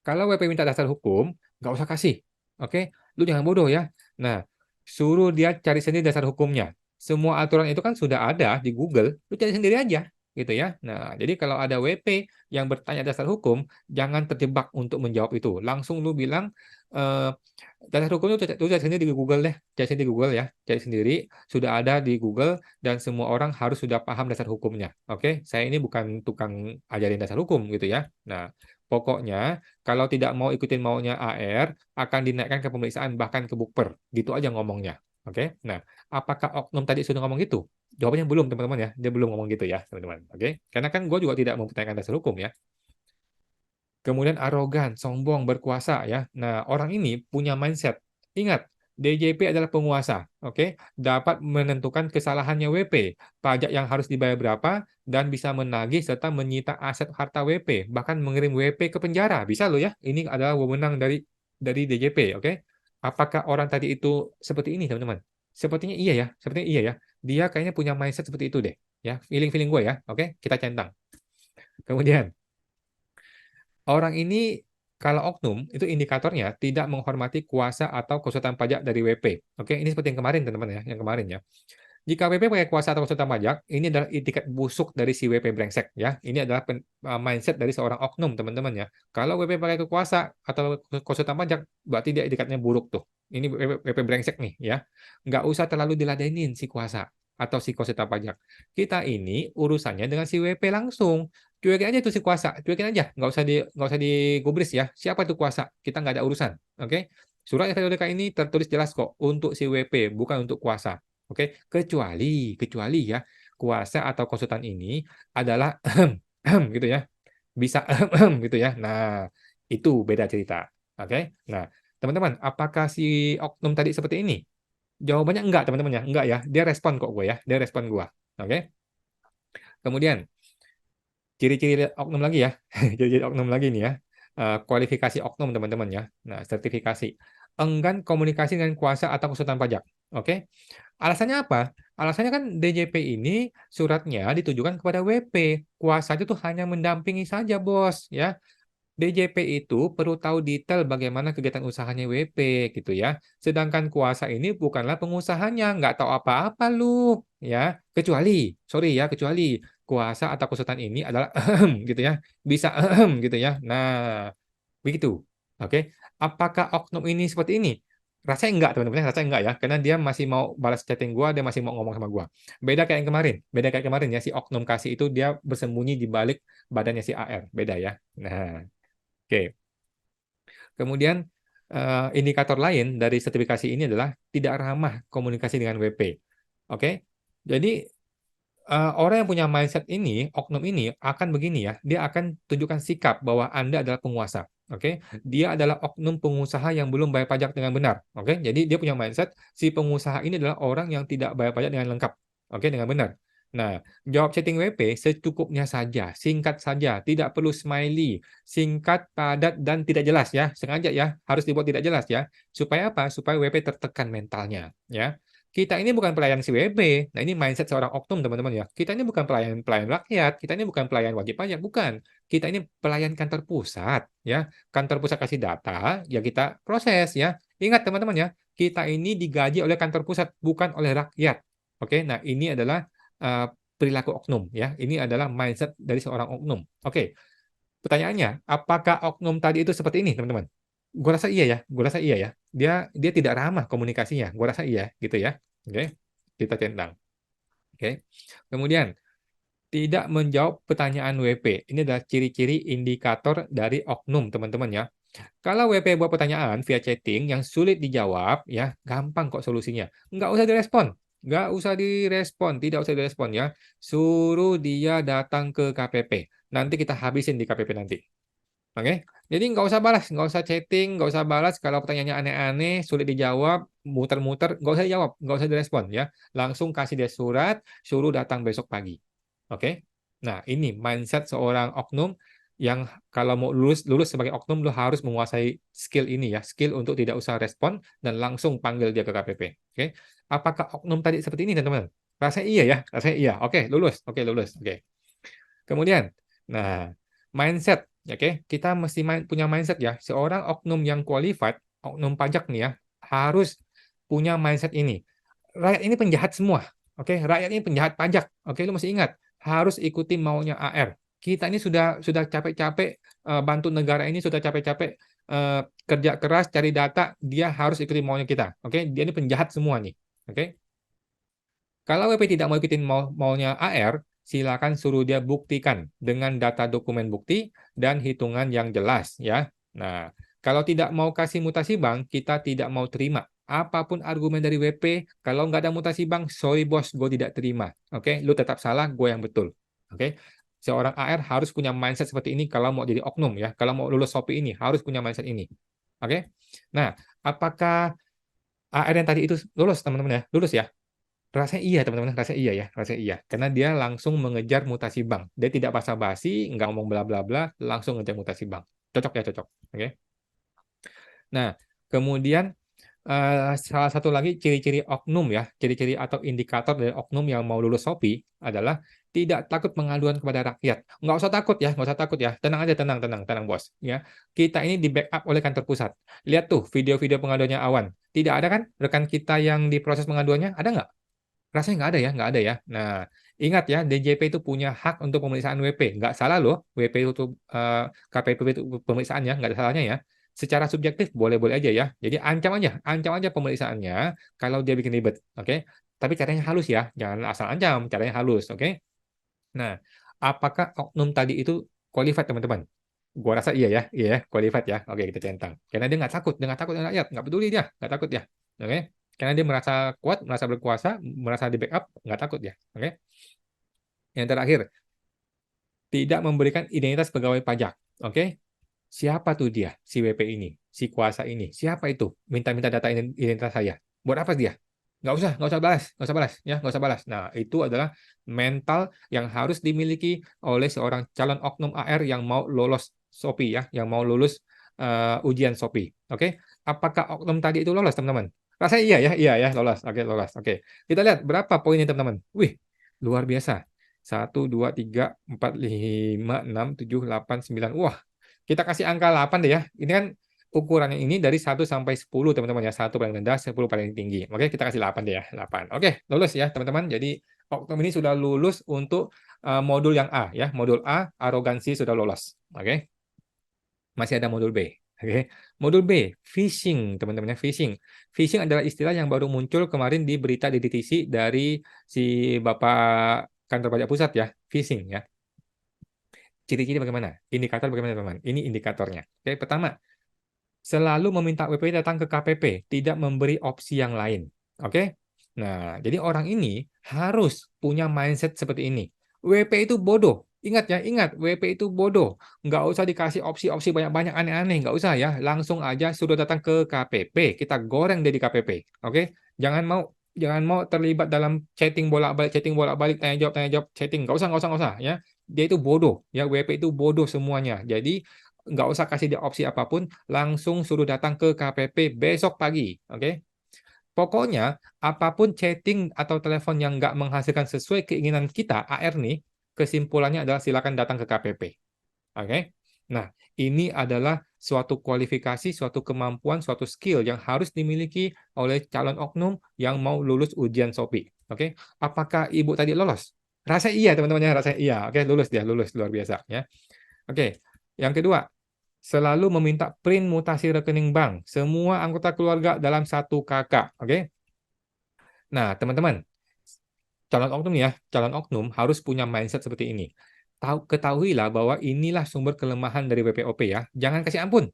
Kalau WP minta dasar hukum, nggak usah kasih. Oke? Lu jangan bodoh ya. Nah, suruh dia cari sendiri dasar hukumnya. Semua aturan itu kan sudah ada di Google, lu cari sendiri aja. Gitu ya. Nah, jadi kalau ada WP yang bertanya dasar hukum, jangan terjebak untuk menjawab itu. Langsung lu bilang, eh, dasar hukum itu lu cari sendiri di Google deh. Cari sendiri di Google ya. Cari sendiri, sudah ada di Google, dan semua orang harus sudah paham dasar hukumnya. Oke? Saya ini bukan tukang ajarin dasar hukum gitu ya. Nah, pokoknya kalau tidak mau ikutin maunya AR, akan dinaikkan ke pemeriksaan bahkan ke bukper. Gitu aja ngomongnya. Oke. Nah, apakah oknum tadi sudah ngomong gitu? Jawabannya belum, teman-teman ya. Dia belum ngomong gitu ya, teman-teman. Oke. Karena kan gue juga tidak mempertanyakan dasar hukum ya. Kemudian arogan, sombong, berkuasa ya. Nah, orang ini punya mindset. Ingat, DJP adalah penguasa, oke? Dapat menentukan kesalahannya WP, pajak yang harus dibayar berapa, dan bisa menagih serta menyita aset harta WP, bahkan mengirim WP ke penjara. Bisa loh ya. Ini adalah wewenang dari DJP, oke? Apakah orang tadi itu seperti ini, teman-teman? Sepertinya iya ya, sepertinya iya ya. Dia kayaknya punya mindset seperti itu deh, ya. Feeling-feeling gue ya, oke? Kita centang. Kemudian orang ini kalau oknum itu indikatornya tidak menghormati kuasa atau konsultan pajak dari WP. Oke, ini seperti yang kemarin teman-teman ya, yang kemarin ya. Jika WP pakai kuasa atau konsultan pajak, ini adalah itikat busuk dari si WP brengsek ya. Ini adalah mindset dari seorang oknum teman-teman ya. Kalau WP pakai kuasa atau konsultan pajak, berarti dia itikatnya buruk tuh. Ini WP brengsek nih ya. Nggak usah terlalu diladenin si kuasa atau si konsultan pajak. Kita ini urusannya dengan si WP langsung. Cuekin aja tuh si kuasa, cuekin aja, nggak usah digubris ya. Siapa tuh kuasa? Kita nggak ada urusan, oke? Surat FPODK ini tertulis jelas kok untuk si WP, bukan untuk kuasa, oke? Kecuali ya kuasa atau konsultan ini adalah gitu ya, bisa gitu ya. Nah, itu beda cerita, oke? Nah, teman-teman, apakah si oknum tadi seperti ini? Jawabannya enggak, teman-teman ya, enggak ya. Dia respon kok gue ya, dia respon gue, oke? Kemudian ciri-ciri oknum lagi ya, ciri-ciri oknum lagi nih ya. Kualifikasi oknum teman-teman ya. Nah, sertifikasi. Enggan komunikasi dengan kuasa atau konsultan pajak. Oke. Alasannya apa? Alasannya kan DJP ini suratnya ditujukan kepada WP. Kuasa itu tuh hanya mendampingi saja, Bos, ya. DJP itu perlu tahu detail bagaimana kegiatan usahanya WP gitu ya. Sedangkan kuasa ini bukanlah pengusahanya, nggak tahu apa-apa lu ya. Kecuali, sorry ya, kecuali kuasa atau konsultan ini adalah gitu ya. Bisa gitu ya. Nah, begitu. Oke. Apakah oknum ini seperti ini? Rasanya enggak, teman-teman. Rasanya enggak ya. Karena dia masih mau balas chatting gua, dia masih mau ngomong sama gua. Beda kayak yang kemarin. Beda kayak kemarin ya. Si oknum kasih itu dia bersembunyi di balik badannya si AR. Beda ya. Nah, oke. Kemudian indikator lain dari sertifikasi ini adalah tidak ramah komunikasi dengan WP. Oke. Jadi orang yang punya mindset ini, oknum ini akan begini ya, dia akan tunjukkan sikap bahwa Anda adalah penguasa. Oke, dia adalah oknum pengusaha yang belum bayar pajak dengan benar. Oke, jadi dia punya mindset si pengusaha ini adalah orang yang tidak bayar pajak dengan lengkap. Oke, dengan benar. Nah, jawab chatting WP secukupnya saja, singkat saja, tidak perlu smiley, singkat, padat, dan tidak jelas ya. Sengaja ya, harus dibuat tidak jelas ya. Supaya apa? Supaya WP tertekan mentalnya ya. Kita ini bukan pelayan si WP. Nah, ini mindset seorang oknum, teman-teman ya. Kita ini bukan pelayan rakyat. Kita ini bukan pelayan wajib pajak, bukan. Kita ini pelayan kantor pusat, ya. Kantor pusat kasih data, ya kita proses, ya. Ingat, teman-teman ya, kita ini digaji oleh kantor pusat, bukan oleh rakyat. Oke, nah ini adalah uh, perilaku oknum, ya. Ini adalah mindset dari seorang oknum. Oke, pertanyaannya, apakah oknum tadi itu seperti ini, teman-teman? Gue rasa iya ya, gue rasa iya ya. Dia tidak ramah komunikasinya, gue rasa iya gitu ya. Oke, kita centang. Oke, kemudian tidak menjawab pertanyaan WP. Ini adalah ciri-ciri indikator dari oknum, teman-teman ya. Kalau WP buat pertanyaan via chatting yang sulit dijawab, ya gampang kok solusinya. Nggak usah direspon. Nggak usah direspon, tidak usah direspon ya. Suruh dia datang ke KPP. Nanti kita habisin di KPP nanti. Oke? Jadi nggak usah balas, nggak usah chatting, nggak usah balas. Kalau pertanyaannya aneh-aneh, sulit dijawab, muter-muter, nggak usah dijawab, nggak usah direspon ya. Langsung kasih dia surat, suruh datang besok pagi. Oke? Nah, ini mindset seorang oknum yang kalau mau lulus lulus sebagai oknum lo harus menguasai skill ini ya, skill untuk tidak usah respon dan langsung panggil dia ke KPP. Oke? Apakah oknum tadi seperti ini, teman-teman? Rasanya iya ya, rasanya iya. Oke, lulus. Oke, lulus. Oke. Kemudian, nah, mindset, oke, kita mesti punya mindset ya. Seorang oknum yang qualified, oknum pajak nih ya, harus punya mindset ini. Rakyat ini penjahat semua, oke? Rakyat ini penjahat pajak, oke? Lu mesti ingat, harus ikuti maunya AR. Kita ini sudah capek-capek bantu negara ini, sudah capek-capek kerja keras cari data, dia harus ikuti maunya kita, oke? Dia ini penjahat semua nih, oke? Kalau WP tidak mau ikutin maunya AR, silakan suruh dia buktikan dengan data dokumen bukti dan hitungan yang jelas ya. Nah, kalau tidak mau kasih mutasi bank, kita tidak mau terima. Apapun argumen dari WP, kalau nggak ada mutasi bank, sorry bos, gue tidak terima. Oke, lu tetap salah, gue yang betul. Oke, seorang AR harus punya mindset seperti ini kalau mau jadi oknum ya. Kalau mau lulus Shopee ini, harus punya mindset ini. Oke, nah, apakah AR yang tadi itu lulus teman-teman ya? Lulus ya? Rasanya iya teman-teman, rasanya iya ya, rasanya iya. Karena dia langsung mengejar mutasi bank. Dia tidak basa-basi, nggak ngomong bla bla bla, langsung ngejar mutasi bank. Cocok ya, cocok. Oke. Nah, kemudian salah satu lagi ciri-ciri oknum ya, ciri-ciri atau indikator dari oknum yang mau lulus Shopee adalah tidak takut pengaduan kepada rakyat. Nggak usah takut ya, nggak usah takut ya. Tenang aja, tenang, tenang, tenang bos. Ya, kita ini di backup oleh kantor pusat. Lihat tuh video-video pengaduannya Awan. Tidak ada kan rekan kita yang diproses pengaduannya? Ada nggak? Rasanya nggak ada ya, nggak ada ya. Nah, ingat ya, DJP itu punya hak untuk pemeriksaan WP. Nggak salah loh, WP itu KPP itu pemeriksaannya, nggak ada salahnya ya. Secara subjektif boleh-boleh aja ya. Jadi ancam aja pemeriksaannya kalau dia bikin ribet, oke? Tapi caranya halus ya, jangan asal ancam, caranya halus, oke? Nah, apakah oknum tadi itu qualified teman-teman? Gua rasa iya ya, qualified ya. Oke, kita centang. Karena dia nggak takut dengan rakyat, nggak peduli dia, nggak takut ya. Oke? Karena dia merasa kuat, merasa berkuasa, merasa di backup, nggak takut ya. Oke? Yang terakhir, tidak memberikan identitas pegawai pajak. Oke? Siapa tuh dia, si WP ini, si kuasa ini? Siapa itu? Minta-minta data identitas saya. Buat apa dia? Nggak usah balas, nggak usah balas, ya, nggak usah balas. Nah, itu adalah mental yang harus dimiliki oleh seorang calon oknum AR yang mau lolos Shopee ya, yang mau lulus ujian Shopee. Oke, apakah oknum tadi itu lolos, teman-teman? Rasanya iya ya, lolos. Oke, lolos. Oke, kita lihat berapa poinnya, teman-teman. Wih, luar biasa. 1, 2, 3, 4, 5, 6, 7, 8, 9. Wah, kita kasih angka 8 deh ya. Ini kan ukurannya ini dari 1 sampai 10 teman-teman ya. 1 paling rendah, 10 paling tinggi. Oke, kita kasih 8 deh ya. 8. Oke, lulus ya teman-teman. Jadi Oknum ini sudah lulus untuk modul yang A ya. Modul A, arogansi sudah lolos. Oke, masih ada modul B. Oke, modul B, phishing teman-teman ya. Phishing. Phishing adalah istilah yang baru muncul kemarin di berita di DTC dari si Bapak Kantor Pajak Pusat ya. Phishing ya. Ciri-ciri bagaimana? Indikator bagaimana teman-teman? Ini indikatornya. Oke, pertama, selalu meminta WP datang ke KPP, tidak memberi opsi yang lain. Oke? Nah, jadi orang ini harus punya mindset seperti ini. WP itu bodoh. Ingat ya, ingat, WP itu bodoh. Nggak usah dikasih opsi-opsi banyak-banyak aneh-aneh. Nggak usah ya, langsung aja suruh datang ke KPP. Kita goreng dia di KPP. Oke? Jangan mau terlibat dalam chatting bolak-balik, tanya jawab, chatting. Nggak usah, ya. Dia itu bodoh, ya. WP itu bodoh semuanya. Jadi nggak usah kasih dia opsi apapun, langsung suruh datang ke KPP besok pagi. Oke? Pokoknya, apapun chatting atau telepon yang nggak menghasilkan sesuai keinginan kita, AR nih, kesimpulannya adalah silakan datang ke KPP. Oke? Nah, ini adalah suatu kualifikasi, suatu kemampuan, suatu skill yang harus dimiliki oleh calon oknum yang mau lulus ujian Shopee. Oke? Apakah ibu tadi lolos? Rasa iya, teman-teman ya, rasa iya. Oke, lulus dia, lulus luar biasa ya. Oke. Yang kedua, selalu meminta print mutasi rekening bank semua anggota keluarga dalam satu KK. Oke? Nah, teman-teman, calon oknum ya, calon oknum harus punya mindset seperti ini. Ketahuilah bahwa inilah sumber kelemahan dari WPOP ya. Jangan kasih ampun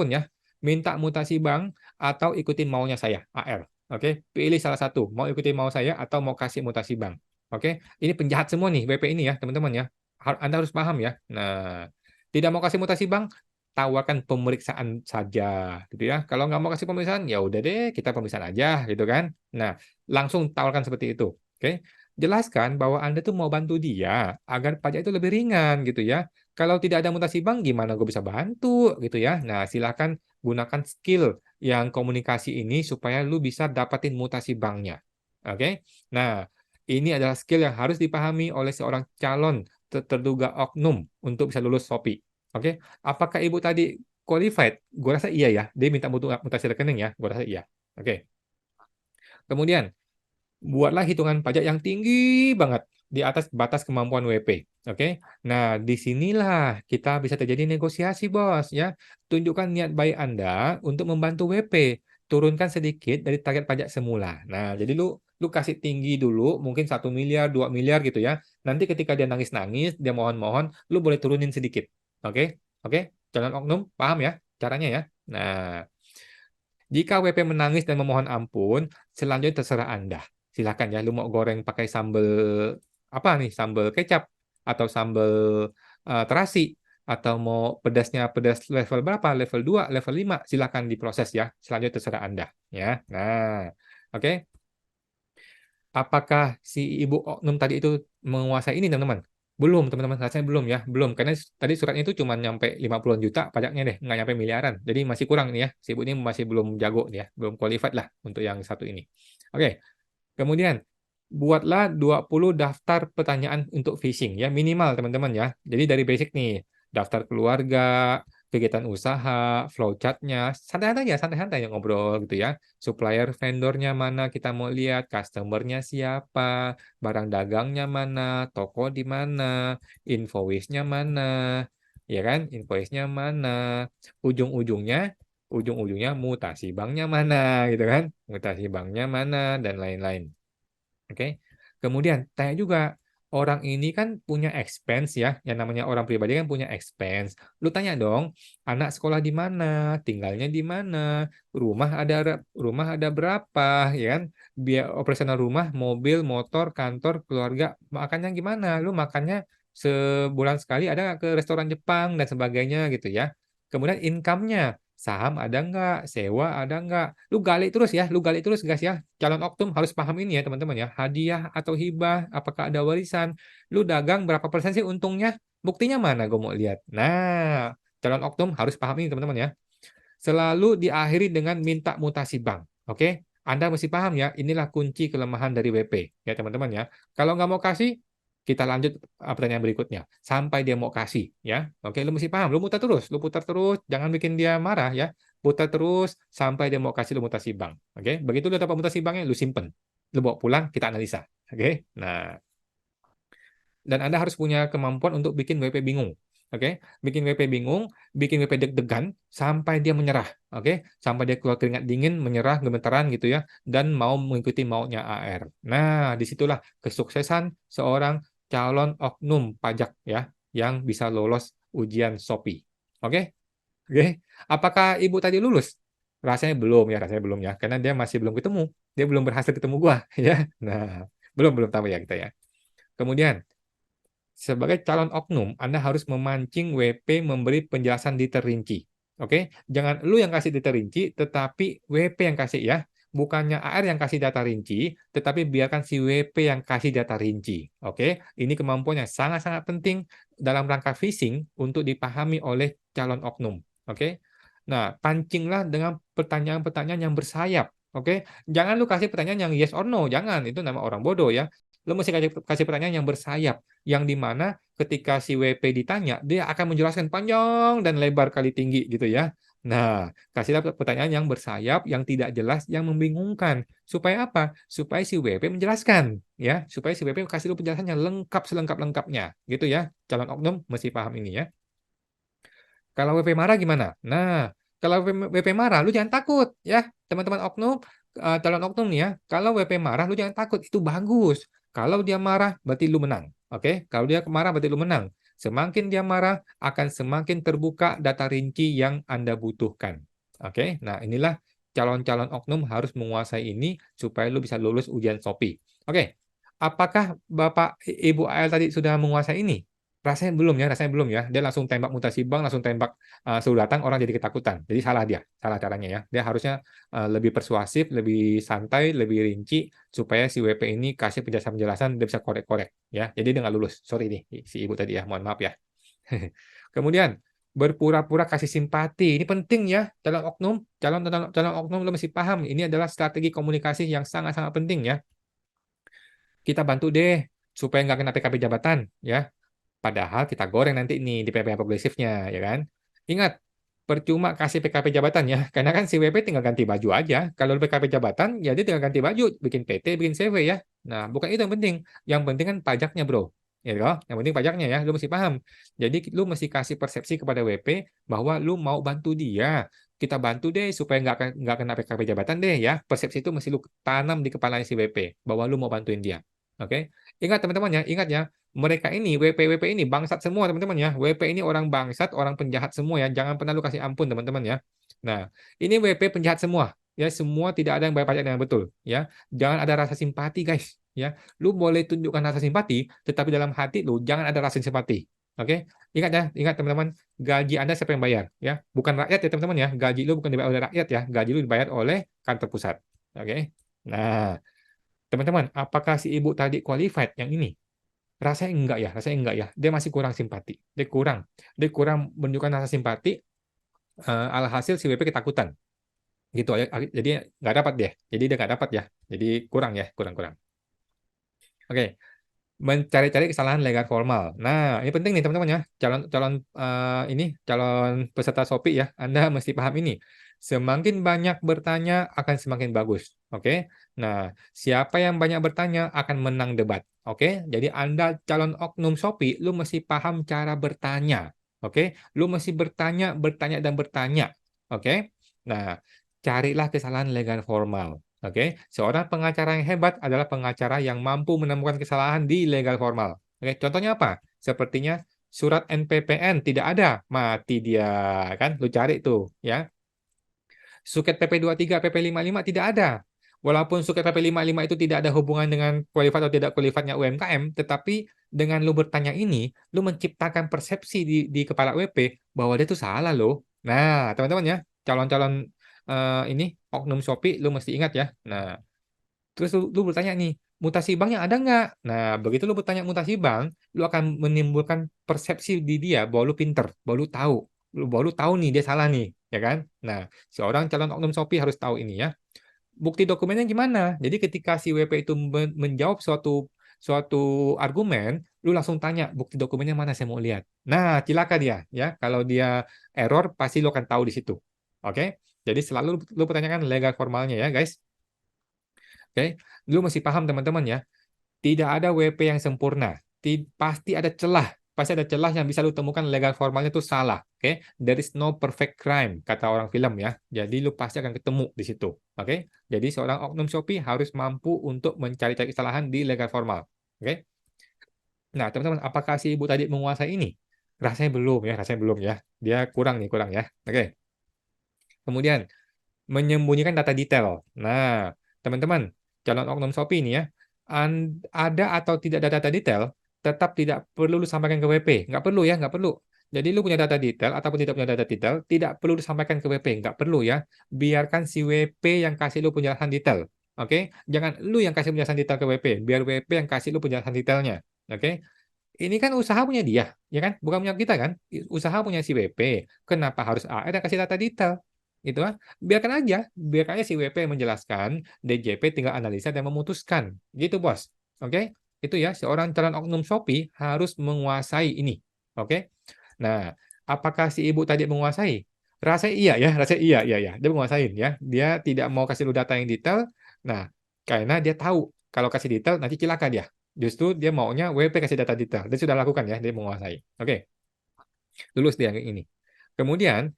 ya. Minta mutasi bank atau ikutin maunya saya, AR. Oke, pilih salah satu, mau ikutin mau saya atau mau kasih mutasi bank. Oke, ini penjahat semua nih WP ini ya, teman-teman ya. Anda harus paham ya. Nah, tidak mau kasih mutasi bank, tawarkan pemeriksaan saja, gitu ya. Kalau nggak mau kasih pemeriksaan, ya udah deh, kita pemeriksaan aja, gitu kan. Nah, langsung tawarkan seperti itu, oke? Jelaskan bahwa Anda tuh mau bantu dia agar pajak itu lebih ringan, gitu ya. Kalau tidak ada mutasi bank, gimana gue bisa bantu, gitu ya. Nah, silakan gunakan skill yang komunikasi ini supaya lu bisa dapatin mutasi banknya, oke? Nah, ini adalah skill yang harus dipahami oleh seorang calon terduga oknum untuk bisa lulus SOPI. Oke, apakah ibu tadi qualified? Gue rasa iya ya. Dia minta mutasi rekening ya. Gue rasa iya. Oke. Kemudian buatlah hitungan pajak yang tinggi banget di atas batas kemampuan WP. Oke. Nah, disinilah kita bisa terjadi negosiasi, bos. Ya, tunjukkan niat baik Anda untuk membantu WP. Turunkan sedikit dari target pajak semula. Nah, jadi lu kasih tinggi dulu, mungkin 1 miliar, 2 miliar gitu ya. Nanti ketika dia nangis-nangis, dia mohon-mohon, lu boleh turunin sedikit. Oke? Oke? Calon oknum, paham ya caranya ya? Nah, jika WP menangis dan memohon ampun, selanjutnya terserah Anda. Silakan ya, lu mau goreng pakai sambal apa nih? Sambal kecap atau sambal terasi atau mau pedasnya pedas level berapa? Level 2, level 5, silakan diproses ya. Selanjutnya terserah Anda ya. Nah, oke. Apakah si ibu oknum tadi itu menguasai ini, teman-teman? Belum, teman-teman. Rasanya belum ya. Belum. Karena tadi suratnya itu cuma nyampe 50-an juta pajaknya deh. Nggak nyampe miliaran. Jadi masih kurang nih ya. Si ibu ini masih belum jago nih ya. Belum qualified lah untuk yang satu ini. Oke. Kemudian, buatlah 20 daftar pertanyaan untuk phishing ya. Minimal, teman-teman ya. Jadi dari basic nih. Daftar keluarga, kegiatan usaha, flowchartnya, santai-santai ya, santai-santai yang ngobrol gitu ya. Supplier vendornya mana kita mau lihat, customernya siapa, barang dagangnya mana, toko di mana, invoice-nya mana, ya kan, invoice-nya mana, ujung-ujungnya mutasi banknya mana, gitu kan, mutasi banknya mana dan lain-lain. Oke. Kemudian tanya juga, orang ini kan punya expense ya, yang namanya orang pribadi kan punya expense. Lu tanya dong, anak sekolah di mana, tinggalnya di mana, rumah ada berapa, ya kan? Biaya operasional rumah, mobil, motor, kantor, keluarga, makannya gimana? Lu makannya sebulan sekali ada nggak ke restoran Jepang dan sebagainya gitu ya. Kemudian income-nya, saham ada nggak, sewa ada nggak, lu gali terus guys ya. Calon oknum harus paham ini ya teman-teman ya, hadiah atau hibah, apakah ada warisan, lu dagang berapa persen sih untungnya, buktinya mana gue mau lihat. Nah, calon oknum harus paham ini teman-teman ya. Selalu diakhiri dengan minta mutasi bank, oke? Anda mesti paham ya, inilah kunci kelemahan dari WP ya teman-teman ya. Kalau nggak mau kasih, kita lanjut pertanyaan berikutnya sampai dia mau kasih ya. Oke, lu mesti paham, lu putar terus, jangan bikin dia marah ya. Putar terus sampai dia mau kasih lu mutasi bank. Oke, begitu lu dapat mutasi banknya, lu simpen. Lu bawa pulang, kita analisa. Oke. Nah, dan Anda harus punya kemampuan untuk bikin WP bingung. Oke, bikin WP bingung, bikin WP deg-degan sampai dia menyerah. Oke, sampai dia keluar keringat dingin, menyerah, gemetaran gitu ya, dan mau mengikuti maunya AR. Nah, disitulah kesuksesan seorang calon oknum pajak ya, yang bisa lolos ujian SOPI. Oke, oke. Apakah ibu tadi lulus? Rasanya belum ya, karena dia masih belum ketemu, dia belum berhasil ketemu gua ya. Nah, belum tahu ya kita ya. Kemudian sebagai calon oknum, Anda harus memancing WP memberi penjelasan detail rinci. Oke, jangan lu yang kasih detail rinci, tetapi WP yang kasih ya. Bukannya AR yang kasih data rinci, tetapi biarkan si WP yang kasih data rinci. Oke, ini kemampuan yang sangat-sangat penting dalam rangka phishing untuk dipahami oleh calon oknum. Oke, nah pancinglah dengan pertanyaan-pertanyaan yang bersayap. Oke, jangan lu kasih pertanyaan yang yes or no, jangan. Itu nama orang bodoh ya. Lu mesti kasih pertanyaan yang bersayap, yang dimana ketika si WP ditanya, dia akan menjelaskan panjang dan lebar kali tinggi gitu ya. Nah, kasihlah pertanyaan yang bersayap, yang tidak jelas, yang membingungkan. Supaya apa? Supaya si WP menjelaskan, ya. Supaya si WP kasih lu penjelasan yang lengkap selengkap-lengkapnya, gitu ya. Calon oknum mesti paham ini ya. Kalau WP marah gimana? Nah, kalau WP marah, lu jangan takut ya, teman-teman oknum, calon oknum nih ya. Kalau WP marah, lu jangan takut, itu bagus. Kalau dia marah, berarti lu menang. Oke? Kalau dia marah, berarti lu menang. Semakin dia marah, akan semakin terbuka data rinci yang Anda butuhkan. Oke? Nah, inilah calon-calon oknum harus menguasai ini supaya lu bisa lulus ujian SOPI. Oke? Apakah Bapak Ibu AL tadi sudah menguasai ini? rasanya belum ya. Dia langsung tembak mutasi bank, langsung tembak suruh datang, orang jadi ketakutan. Jadi salah dia, salah caranya ya. Dia harusnya lebih persuasif, lebih santai, lebih rinci supaya si WP ini kasih penjelasan-penjelasan, dia bisa korek-korek ya. Jadi dia nggak lulus. Sorry nih si ibu tadi ya, mohon maaf ya. Kemudian berpura-pura kasih simpati. Ini penting ya dalam oknum, calon oknum lo mesti paham. Ini adalah strategi komunikasi yang sangat-sangat penting ya. Kita bantu deh supaya nggak kena PKP jabatan ya. Padahal kita goreng nanti nih di PP progresifnya, ya kan? Ingat, percuma kasih PKP jabatan ya, karena kan si WP tinggal ganti baju aja. Kalau PKP jabatan, ya dia tinggal ganti baju, bikin PT, bikin CV ya. Nah, bukan itu yang penting. Yang penting kan pajaknya, bro. Ya, toh? Yang penting pajaknya ya, lu mesti paham. Jadi lu mesti kasih persepsi kepada WP bahwa lu mau bantu dia. Kita bantu deh supaya nggak kena PKP jabatan deh ya. Persepsi itu mesti lu tanam di kepala si WP bahwa lu mau bantuin dia. Oke? Ingat teman-teman ya, ingat ya, mereka ini WP ini bangsat semua teman-teman ya. WP ini orang bangsat, orang penjahat semua ya. Jangan pernah lu kasih ampun teman-teman ya. Nah, ini WP penjahat semua ya. Semua tidak ada yang bayar pajak dengan betul ya. Jangan ada rasa simpati guys ya. Lu boleh tunjukkan rasa simpati, tetapi dalam hati lu jangan ada rasa simpati. Oke? Ingat ya, ingat teman-teman, gaji Anda siapa yang bayar ya? Bukan rakyat ya teman-teman ya. Gaji lu bukan dibayar oleh rakyat ya. Gaji lu dibayar oleh kantor pusat. Oke? Nah, teman-teman, apakah si ibu tadi qualified yang ini? Rasanya enggak ya, rasanya enggak ya. Dia masih kurang simpati. Dia kurang menunjukkan rasa simpati. Alhasil si WP ketakutan. Gitu aja. Jadi nggak dapat dia. Jadi dia nggak dapat ya. Jadi kurang ya, kurang-kurang. Oke, mencari-cari kesalahan legal formal. Nah, ini penting nih teman-teman ya. Calon peserta Shopee ya. Anda mesti paham ini. Semakin banyak bertanya akan semakin bagus. Oke. Nah, siapa yang banyak bertanya akan menang debat. Oke. Jadi Anda calon oknum Shopee, lu mesti paham cara bertanya. Oke. Lu mesti bertanya, bertanya dan bertanya. Oke. Nah, carilah kesalahan legal formal. Oke, seorang pengacara yang hebat adalah pengacara yang mampu menemukan kesalahan di legal formal. Oke, contohnya apa? Sepertinya surat NPPN tidak ada, mati dia kan? Lu cari tuh, ya. Suket PP23, PP55 tidak ada. Walaupun suket PP55 itu tidak ada hubungan dengan qualified atau tidak qualifiednya UMKM, tetapi dengan lu bertanya ini, lu menciptakan persepsi di kepala WP bahwa dia itu salah loh. Nah, teman-teman ya, calon-calon ini oknum Shopee, lu mesti ingat ya. Nah, terus lu bertanya nih, mutasi banknya ada nggak? Nah, begitu lu bertanya mutasi bank, lu akan menimbulkan persepsi di dia bahwa lu pinter, bahwa lu tahu nih dia salah nih, ya kan? Nah, seorang calon oknum Shopee harus tahu ini ya. Bukti dokumennya gimana? Jadi ketika si WP itu menjawab suatu suatu argumen, lu langsung tanya bukti dokumennya mana saya mau lihat. Nah, cilaka dia ya. Kalau dia error, pasti lu akan tahu di situ. Oke? Jadi selalu lu pertanyakan legal formalnya ya, guys. Oke, lu mesti paham teman-teman ya. Tidak ada WP yang sempurna. Pasti ada celah. Pasti ada celah yang bisa lu temukan legal formalnya itu salah. Oke, there is no perfect crime kata orang film ya. Jadi lu pasti akan ketemu di situ. Oke, jadi seorang oknum Shopee harus mampu untuk mencari-cari kesalahan di legal formal. Oke. Nah, teman-teman, apakah si ibu tadi menguasai ini? Rasanya belum ya. Dia kurang nih, kurang ya. Oke. Kemudian menyembunyikan data detail. Nah, teman-teman, calon oknum Shopee ini ya, ada atau tidak ada data detail, tetap tidak perlu lu sampaikan ke WP. Nggak perlu ya, nggak perlu. Jadi lu punya data detail ataupun tidak punya data detail, tidak perlu disampaikan ke WP. Nggak perlu ya. Biarkan si WP yang kasih lu penjelasan detail. Oke? Jangan lu yang kasih penjelasan detail ke WP. Biar WP yang kasih lu penjelasan detailnya. Oke? Ini kan usaha punya dia, ya kan? Bukan punya kita kan? Usaha punya si WP. Kenapa harus AR yang kasih data detail? Gitu kan? Biarkan aja si WP menjelaskan, DJP tinggal analisa dan memutuskan. Gitu, Bos. Oke? Itu ya, seorang calon oknum Shopee harus menguasai ini. Oke? Nah, apakah si ibu tadi menguasai? Rasanya iya ya, rasanya iya, iya, iya. Dia menguasain ya. Dia tidak mau kasih lu data yang detail. Nah, karena dia tahu kalau kasih detail nanti cilaka dia. Justru dia maunya WP kasih data detail. Dia sudah lakukan ya, dia menguasai. Oke, lulus dia yang ini. Kemudian,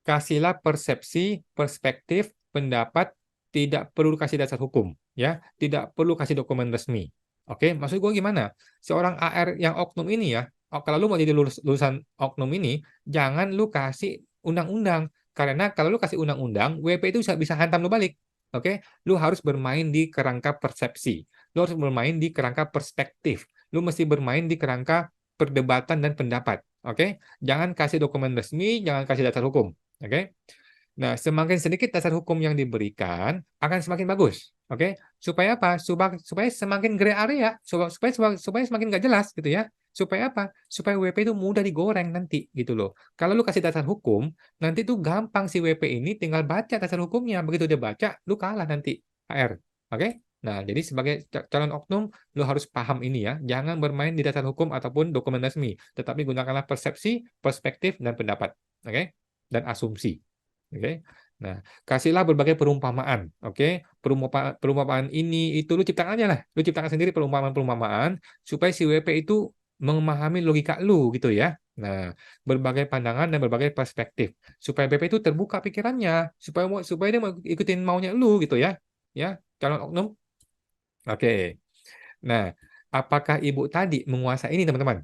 kasihlah persepsi, perspektif, pendapat, tidak perlu kasih dasar hukum. Ya, tidak perlu kasih dokumen resmi. Oke, maksud gue gimana? Seorang AR yang oknum ini ya, kalau lu mau jadi lulusan oknum ini, jangan lu kasih undang-undang. Karena kalau lu kasih undang-undang, WP itu bisa hantam lu balik. Oke, lu harus bermain di kerangka persepsi. Lu harus bermain di kerangka perspektif. Lu mesti bermain di kerangka perdebatan dan pendapat. Oke, jangan kasih dokumen resmi, jangan kasih dasar hukum. Oke. Nah, semakin sedikit dasar hukum yang diberikan, akan semakin bagus. Oke, supaya apa? Supaya semakin gray area, supaya semakin nggak jelas gitu ya. Supaya apa? Supaya WP itu mudah digoreng nanti gitu loh. Kalau lu kasih dasar hukum, nanti tuh gampang si WP ini tinggal baca dasar hukumnya. Begitu dia baca, lu kalah nanti HR. Oke? Nah, jadi sebagai calon oknum, lu harus paham ini ya. Jangan bermain di dasar hukum ataupun dokumen resmi, tetapi gunakanlah persepsi, perspektif, dan pendapat. Oke? Dan asumsi. Oke. Nah, kasihlah berbagai perumpamaan, oke? Perumpamaan ini itu lu ciptakan aja lah. Lu ciptakan sendiri perumpamaan-perumpamaan supaya si WP itu memahami logika lu gitu ya. Nah, berbagai pandangan dan berbagai perspektif supaya WP itu terbuka pikirannya, supaya dia mau ikutin maunya lu gitu ya. Ya, calon oknum. Oke. Nah, apakah Ibu tadi menguasai ini, teman-teman?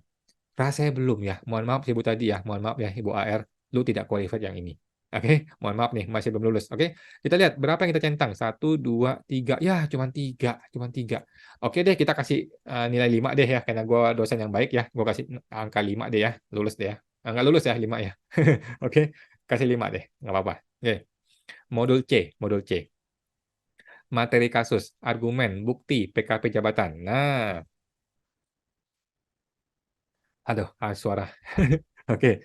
Rasanya belum ya. Mohon maaf Ibu tadi ya. Mohon maaf ya Ibu AR. Lu tidak qualified yang ini. Oke, mohon maaf nih, masih belum lulus. Oke, kita lihat berapa yang kita centang. Satu, dua, tiga. Ya, cuma tiga. Cuma tiga. Oke deh, kita kasih nilai 5 deh ya. Karena gue dosen yang baik ya. Gue kasih angka 5 deh ya. Lulus deh ya. Nggak lulus ya, 5 ya. Oke, kasih 5 deh. Nggak apa-apa. Oke, modul C. Modul C. Materi kasus, argumen, bukti, PKP jabatan. Nah, aduh, suara. Oke,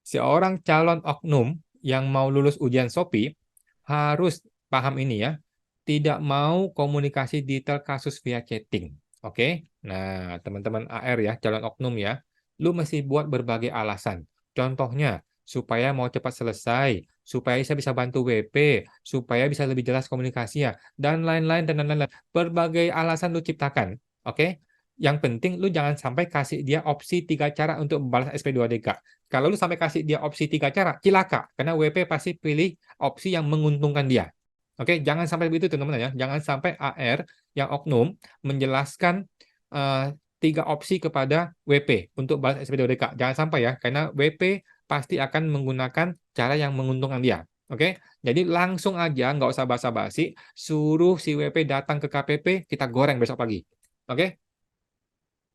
seorang calon oknum yang mau lulus ujian SOPI harus paham ini ya. Tidak mau komunikasi detail kasus via chatting. Oke? Nah, teman-teman AR ya, calon oknum ya. Lu mesti buat berbagai alasan. Contohnya, supaya mau cepat selesai, supaya saya bisa bantu WP, supaya bisa lebih jelas komunikasi ya, dan lain-lain dan lain-lain. Berbagai alasan lu ciptakan. Oke? Yang penting lu jangan sampai kasih dia opsi 3 cara untuk membalas SP2DK. Kalau lu sampai kasih dia opsi 3 cara, cilaka. Karena WP pasti pilih opsi yang menguntungkan dia. Oke, jangan sampai begitu teman-teman ya. Jangan sampai AR yang oknum menjelaskan 3 opsi kepada WP untuk balas SP2DK. Jangan sampai ya, karena WP pasti akan menggunakan cara yang menguntungkan dia. Oke, jadi langsung aja, nggak usah basa-basi, suruh si WP datang ke KPP, kita goreng besok pagi. Oke,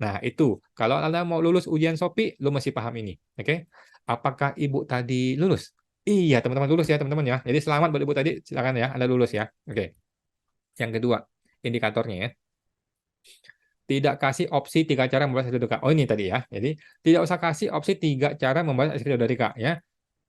nah itu kalau Anda mau lulus ujian SOPI, lu mesti paham ini. Oke, apakah Ibu tadi lulus? Iya, teman-teman lulus ya, teman-teman ya. Jadi selamat buat Ibu tadi, silakan ya, Anda lulus ya. Oke. Yang kedua, indikatornya ya. Tidak kasih opsi 3 cara membalas SPDK. Oh ini tadi ya. Jadi tidak usah kasih opsi 3 cara membalas SPDK ya.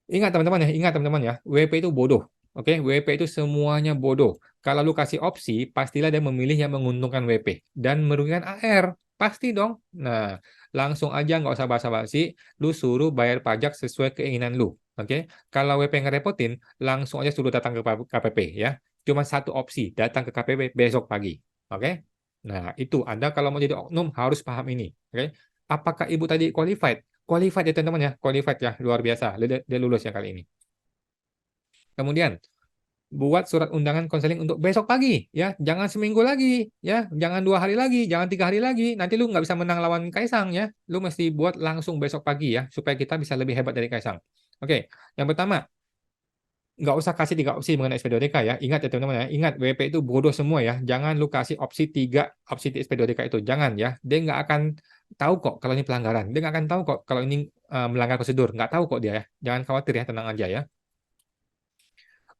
Ingat teman-teman ya, ingat teman-teman ya. WP itu bodoh. Oke, WP itu semuanya bodoh. Kalau lu kasih opsi, pastilah dia memilih yang menguntungkan WP dan merugikan AR. Pasti dong. Nah, langsung aja nggak usah basa-basi, lu suruh bayar pajak sesuai keinginan lu. Oke, kalau WP ngerepotin, langsung aja suruh datang ke KPP ya. Cuma satu opsi, datang ke KPP besok pagi. Oke? Nah, itu Anda kalau mau jadi oknum harus paham ini. Oke? Apakah Ibu tadi qualified? Qualified ya teman-teman ya, qualified ya, luar biasa. Dia lulus ya kali ini. Kemudian, buat surat undangan konseling untuk besok pagi ya, jangan seminggu lagi ya, jangan 2 hari lagi, jangan 3 hari lagi. Nanti lu nggak bisa menang lawan Kaisang ya. Lu mesti buat langsung besok pagi ya, supaya kita bisa lebih hebat dari Kaisang. Oke, yang pertama, nggak usah kasih 3 opsi mengenai SP2DK ya. Ingat ya teman-teman ya, ingat WP itu bodoh semua ya. Jangan lu kasih opsi 3 opsi di SP2DK itu, jangan ya. Dia nggak akan tahu kok kalau ini pelanggaran. Dia nggak akan tahu kok kalau ini melanggar prosedur. Nggak tahu kok dia ya. Jangan khawatir ya, tenang aja ya.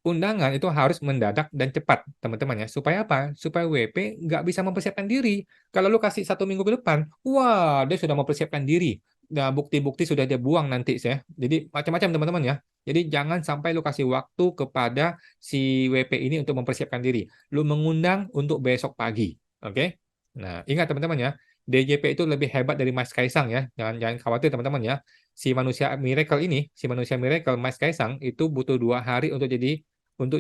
Undangan itu harus mendadak dan cepat, teman-teman ya. Supaya apa? Supaya WP nggak bisa mempersiapkan diri. Kalau lu kasih 1 minggu ke depan, wah, dia sudah mempersiapkan diri. Nah, bukti-bukti sudah dia buang nanti ya. Jadi macam-macam teman-teman ya. Jadi jangan sampai lu kasih waktu kepada si WP ini untuk mempersiapkan diri. Lu mengundang untuk besok pagi. Oke? Nah, ingat teman-teman ya. DJP itu lebih hebat dari Mas Kaisang ya. Jangan jangan khawatir teman-teman ya. Si manusia miracle Mas Kaisang itu butuh 2 hari untuk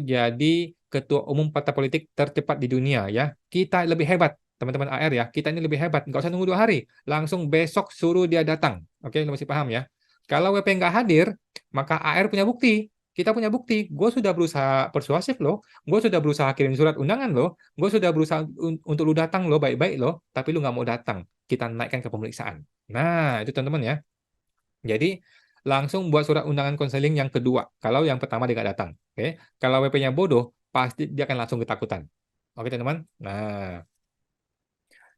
jadi ketua umum partai politik tercepat di dunia ya. Kita lebih hebat, teman-teman AR ya. Kita ini lebih hebat. Nggak usah nunggu 2 hari. Langsung besok suruh dia datang. Oke, lu masih paham ya? Kalau WP nggak hadir, maka AR punya bukti. Kita punya bukti. Gue sudah berusaha persuasif loh. Gue sudah berusaha kirim surat undangan loh. Gue sudah berusaha untuk lu datang loh, baik-baik loh. Tapi lu nggak mau datang. Kita naikkan ke pemeriksaan. Nah, itu teman-teman ya. Jadi langsung buat surat undangan konseling yang kedua. Kalau yang pertama dia nggak datang. Oke. Kalau WP-nya bodoh, pasti dia akan langsung ketakutan. Oke teman-teman. Nah,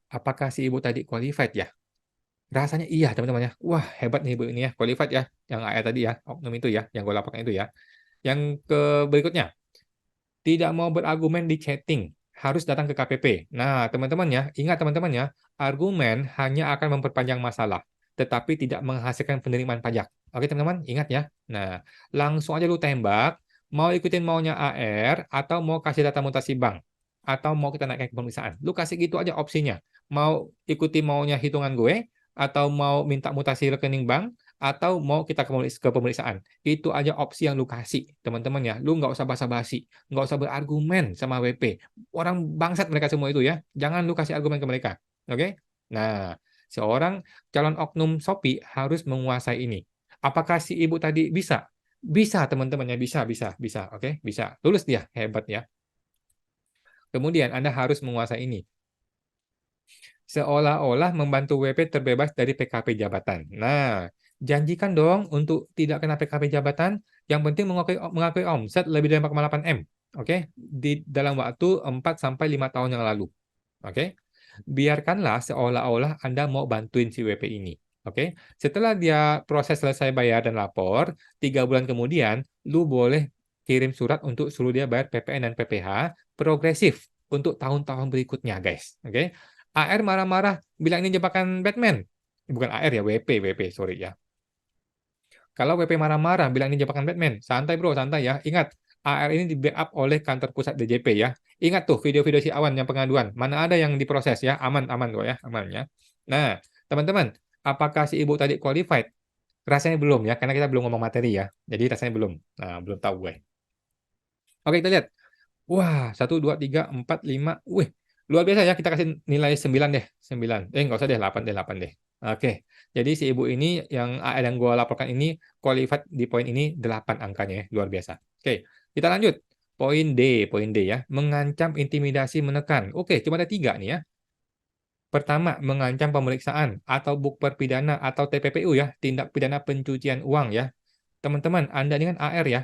apakah si ibu tadi qualified ya? Rasanya iya, teman-teman ya. Wah, hebat nih ibu ini ya, qualified ya, yang AR tadi ya, oknum itu ya, yang gue laporkan itu ya. Yang ke berikutnya, tidak mau berargumen di chatting, harus datang ke KPP. Nah, teman-teman ya, ingat teman-teman ya, argumen hanya akan memperpanjang masalah, tetapi tidak menghasilkan penerimaan pajak. Oke, teman-teman, ingat ya. Nah, langsung aja lu tembak, mau ikutin maunya AR, atau mau kasih data mutasi bank, atau mau kita naikkan ke pemeriksaan. Lu kasih gitu aja opsinya. Mau ikuti maunya hitungan gue, atau mau minta mutasi rekening bank, atau mau kita ke pemeriksaan. Itu aja opsi yang lu kasih, teman-teman ya. Lu nggak usah basa-basi, nggak usah berargumen sama WP. Orang bangsat mereka semua itu ya. Jangan lu kasih argumen ke mereka. Oke? Nah, seorang calon oknum Shopee harus menguasai ini. Apakah si ibu tadi bisa? Bisa, teman-teman ya. Bisa, bisa, bisa. Oke? Bisa. Lulus dia. Hebat ya. Kemudian Anda harus menguasai ini. Seolah-olah membantu WP terbebas dari PKP jabatan. Nah, janjikan dong untuk tidak kena PKP jabatan, yang penting mengakui omset lebih dari 4,8 M. Oke, di dalam waktu 4 sampai 5 tahun yang lalu. Oke. Biarkanlah seolah-olah Anda mau bantuin si WP ini. Oke. Setelah dia proses selesai bayar dan lapor, 3 bulan kemudian, lu boleh kirim surat untuk suruh dia bayar PPN dan PPh progresif untuk tahun-tahun berikutnya, guys. Oke. AR marah-marah bilang ini jebakan Batman. Bukan AR ya, WP, sorry ya. Kalau WP marah-marah bilang ini jebakan Batman, santai bro, santai ya. Ingat, AR ini di backup oleh kantor pusat DJP ya. Ingat tuh video-video si Awan yang pengaduan. Mana ada yang diproses ya, aman-aman kok ya, aman ya. Nah, teman-teman, apakah si ibu tadi qualified? Rasanya belum ya, karena kita belum ngomong materi ya. Jadi rasanya belum. Nah, belum tahu gue. Oke, kita lihat. Wah, 1, 2, 3, 4, 5. Wih, luar biasa ya. Kita kasih nilai 9 deh. 9. Nggak usah deh, 8 deh, 8 deh. Oke. Jadi si ibu ini yang gue laporkan ini qualified di poin ini 8 angkanya ya. Luar biasa. Oke, kita lanjut. Poin D ya. Mengancam, intimidasi, menekan. Oke, cuma ada 3 nih ya. Pertama, mengancam pemeriksaan atau bukper pidana atau TPPU ya. Tindak pidana pencucian uang ya. Teman-teman, Anda ini kan AR ya.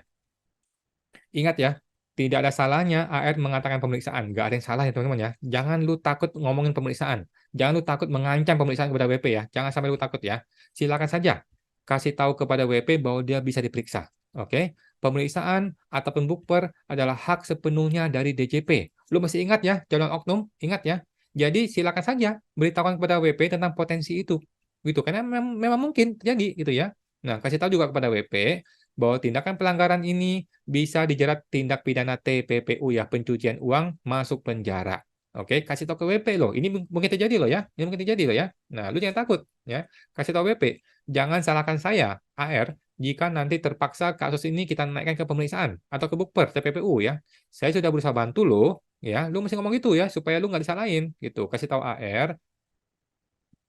Ingat ya, tidak ada salahnya AR mengatakan pemeriksaan. Nggak ada yang salah ya teman-teman ya. Jangan lu takut ngomongin pemeriksaan. Jangan lu takut mengancam pemeriksaan kepada WP ya. Jangan sampai lu takut ya. Silakan saja kasih tahu kepada WP bahwa dia bisa diperiksa. Oke? Pemeriksaan ataupun bukper adalah hak sepenuhnya dari DJP. Lu masih ingat ya, calon oknum? Ingat ya. Jadi silakan saja beritahukan kepada WP tentang potensi itu. Gitu. Karena memang mungkin terjadi gitu ya. Nah, kasih tahu juga kepada WP bahwa tindakan pelanggaran ini bisa dijerat tindak pidana TPPU ya, pencucian uang, masuk penjara. Oke, kasih tahu ke WP loh. Ini mungkin terjadi loh ya. Ini mungkin terjadi loh ya. Nah, lu jangan takut ya. Kasih tahu WP. Jangan salahkan saya, AR, jika nanti terpaksa kasus ini kita naikkan ke pemeriksaan atau ke bukper TPPU ya. Saya sudah berusaha bantu lo, ya. Lu mesti ngomong gitu ya supaya lu nggak disalahin gitu. Kasih tahu AR,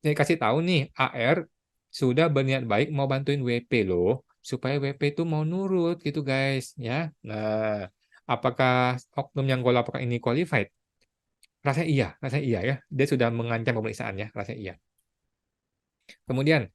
kasih tahu nih AR sudah berniat baik mau bantuin WP loh supaya WP itu mau nurut gitu guys ya. Nah, apakah oknum yang gue laporkan ini qualified? Rasanya iya ya. Dia sudah mengancam pemeriksaan ya, rasanya iya. Kemudian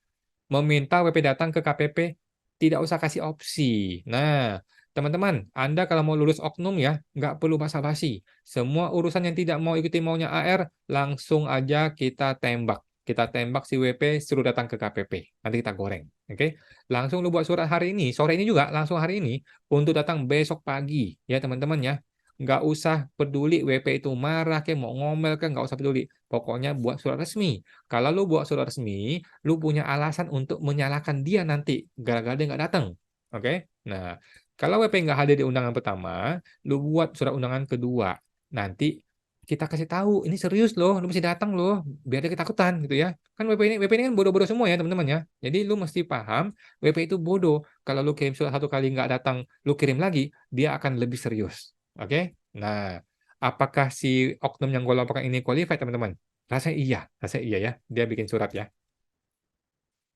meminta WP datang ke KPP, tidak usah kasih opsi. Nah, teman-teman, Anda kalau mau lulus oknum ya, nggak perlu basa-basi. Semua urusan yang tidak mau ikuti maunya AR, langsung aja kita tembak. Kita tembak si WP, suruh datang ke KPP. Nanti kita goreng. Oke? Langsung lu buat surat hari ini, sore ini juga, langsung hari ini, untuk datang besok pagi. Ya, teman-teman ya. Nggak usah peduli WP itu marah, kayak mau ngomel, kan nggak usah peduli. Pokoknya buat surat resmi. Kalau lu buat surat resmi, lu punya alasan untuk menyalahkan dia nanti gara-gara dia nggak datang. Oke? Nah, kalau WP nggak hadir di undangan pertama, lu buat surat undangan kedua. Nanti kita kasih tahu, ini serius loh, lu mesti datang loh, biar dia ketakutan gitu ya. Kan WP ini kan bodoh-bodoh semua ya teman-teman ya. Jadi lu mesti paham, WP itu bodoh. Kalau lu kirim surat 1 kali nggak datang, lu kirim lagi, dia akan lebih serius. Oke? Nah, apakah si oknum yang gue laporkan ini qualified teman-teman? Rasanya iya ya. Dia bikin surat ya.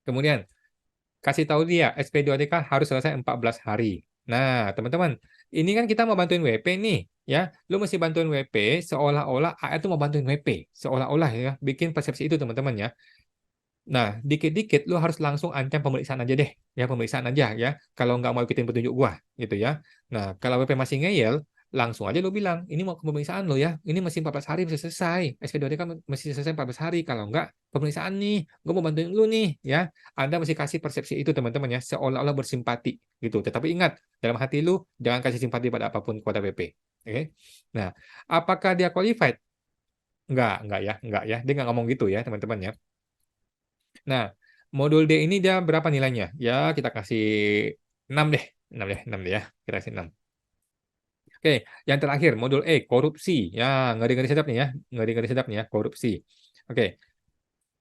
Kemudian, kasih tahu dia SP2DK harus selesai 14 hari. Nah, teman-teman, ini kan kita mau bantuin WP nih, ya. Lu mesti bantuin WP seolah-olah AR itu mau bantuin WP. Seolah-olah ya, bikin persepsi itu teman-teman ya. Nah, dikit-dikit lu harus langsung ancam pemeriksaan aja deh. Ya, pemeriksaan aja ya. Kalau nggak mau ikutin petunjuk gua, gitu ya. Nah, kalau WP masih ngeyel, langsung aja lu bilang, ini mau ke pemeriksaan lo ya, ini masih 14 hari bisa selesai. SP2D kan masih selesai 14 hari, kalau enggak pemeriksaan nih, gue mau bantuin lu nih ya. Anda mesti kasih persepsi itu teman-teman ya, seolah-olah bersimpati gitu. Tetapi ingat, dalam hati lu jangan kasih simpati pada apapun kepada BP. Oke. Nah, apakah dia qualified? Enggak ya. Dia nggak ngomong gitu ya, teman-teman ya. Nah, modul D ini dia berapa nilainya? Ya, kita kasih 6 deh. 6 deh ya. Kita kasih 6. Oke, yang terakhir, modul E, korupsi. Ya, ngeri-ngeri sedap nih ya. Ngeri-ngeri sedap nih ya, korupsi. Oke,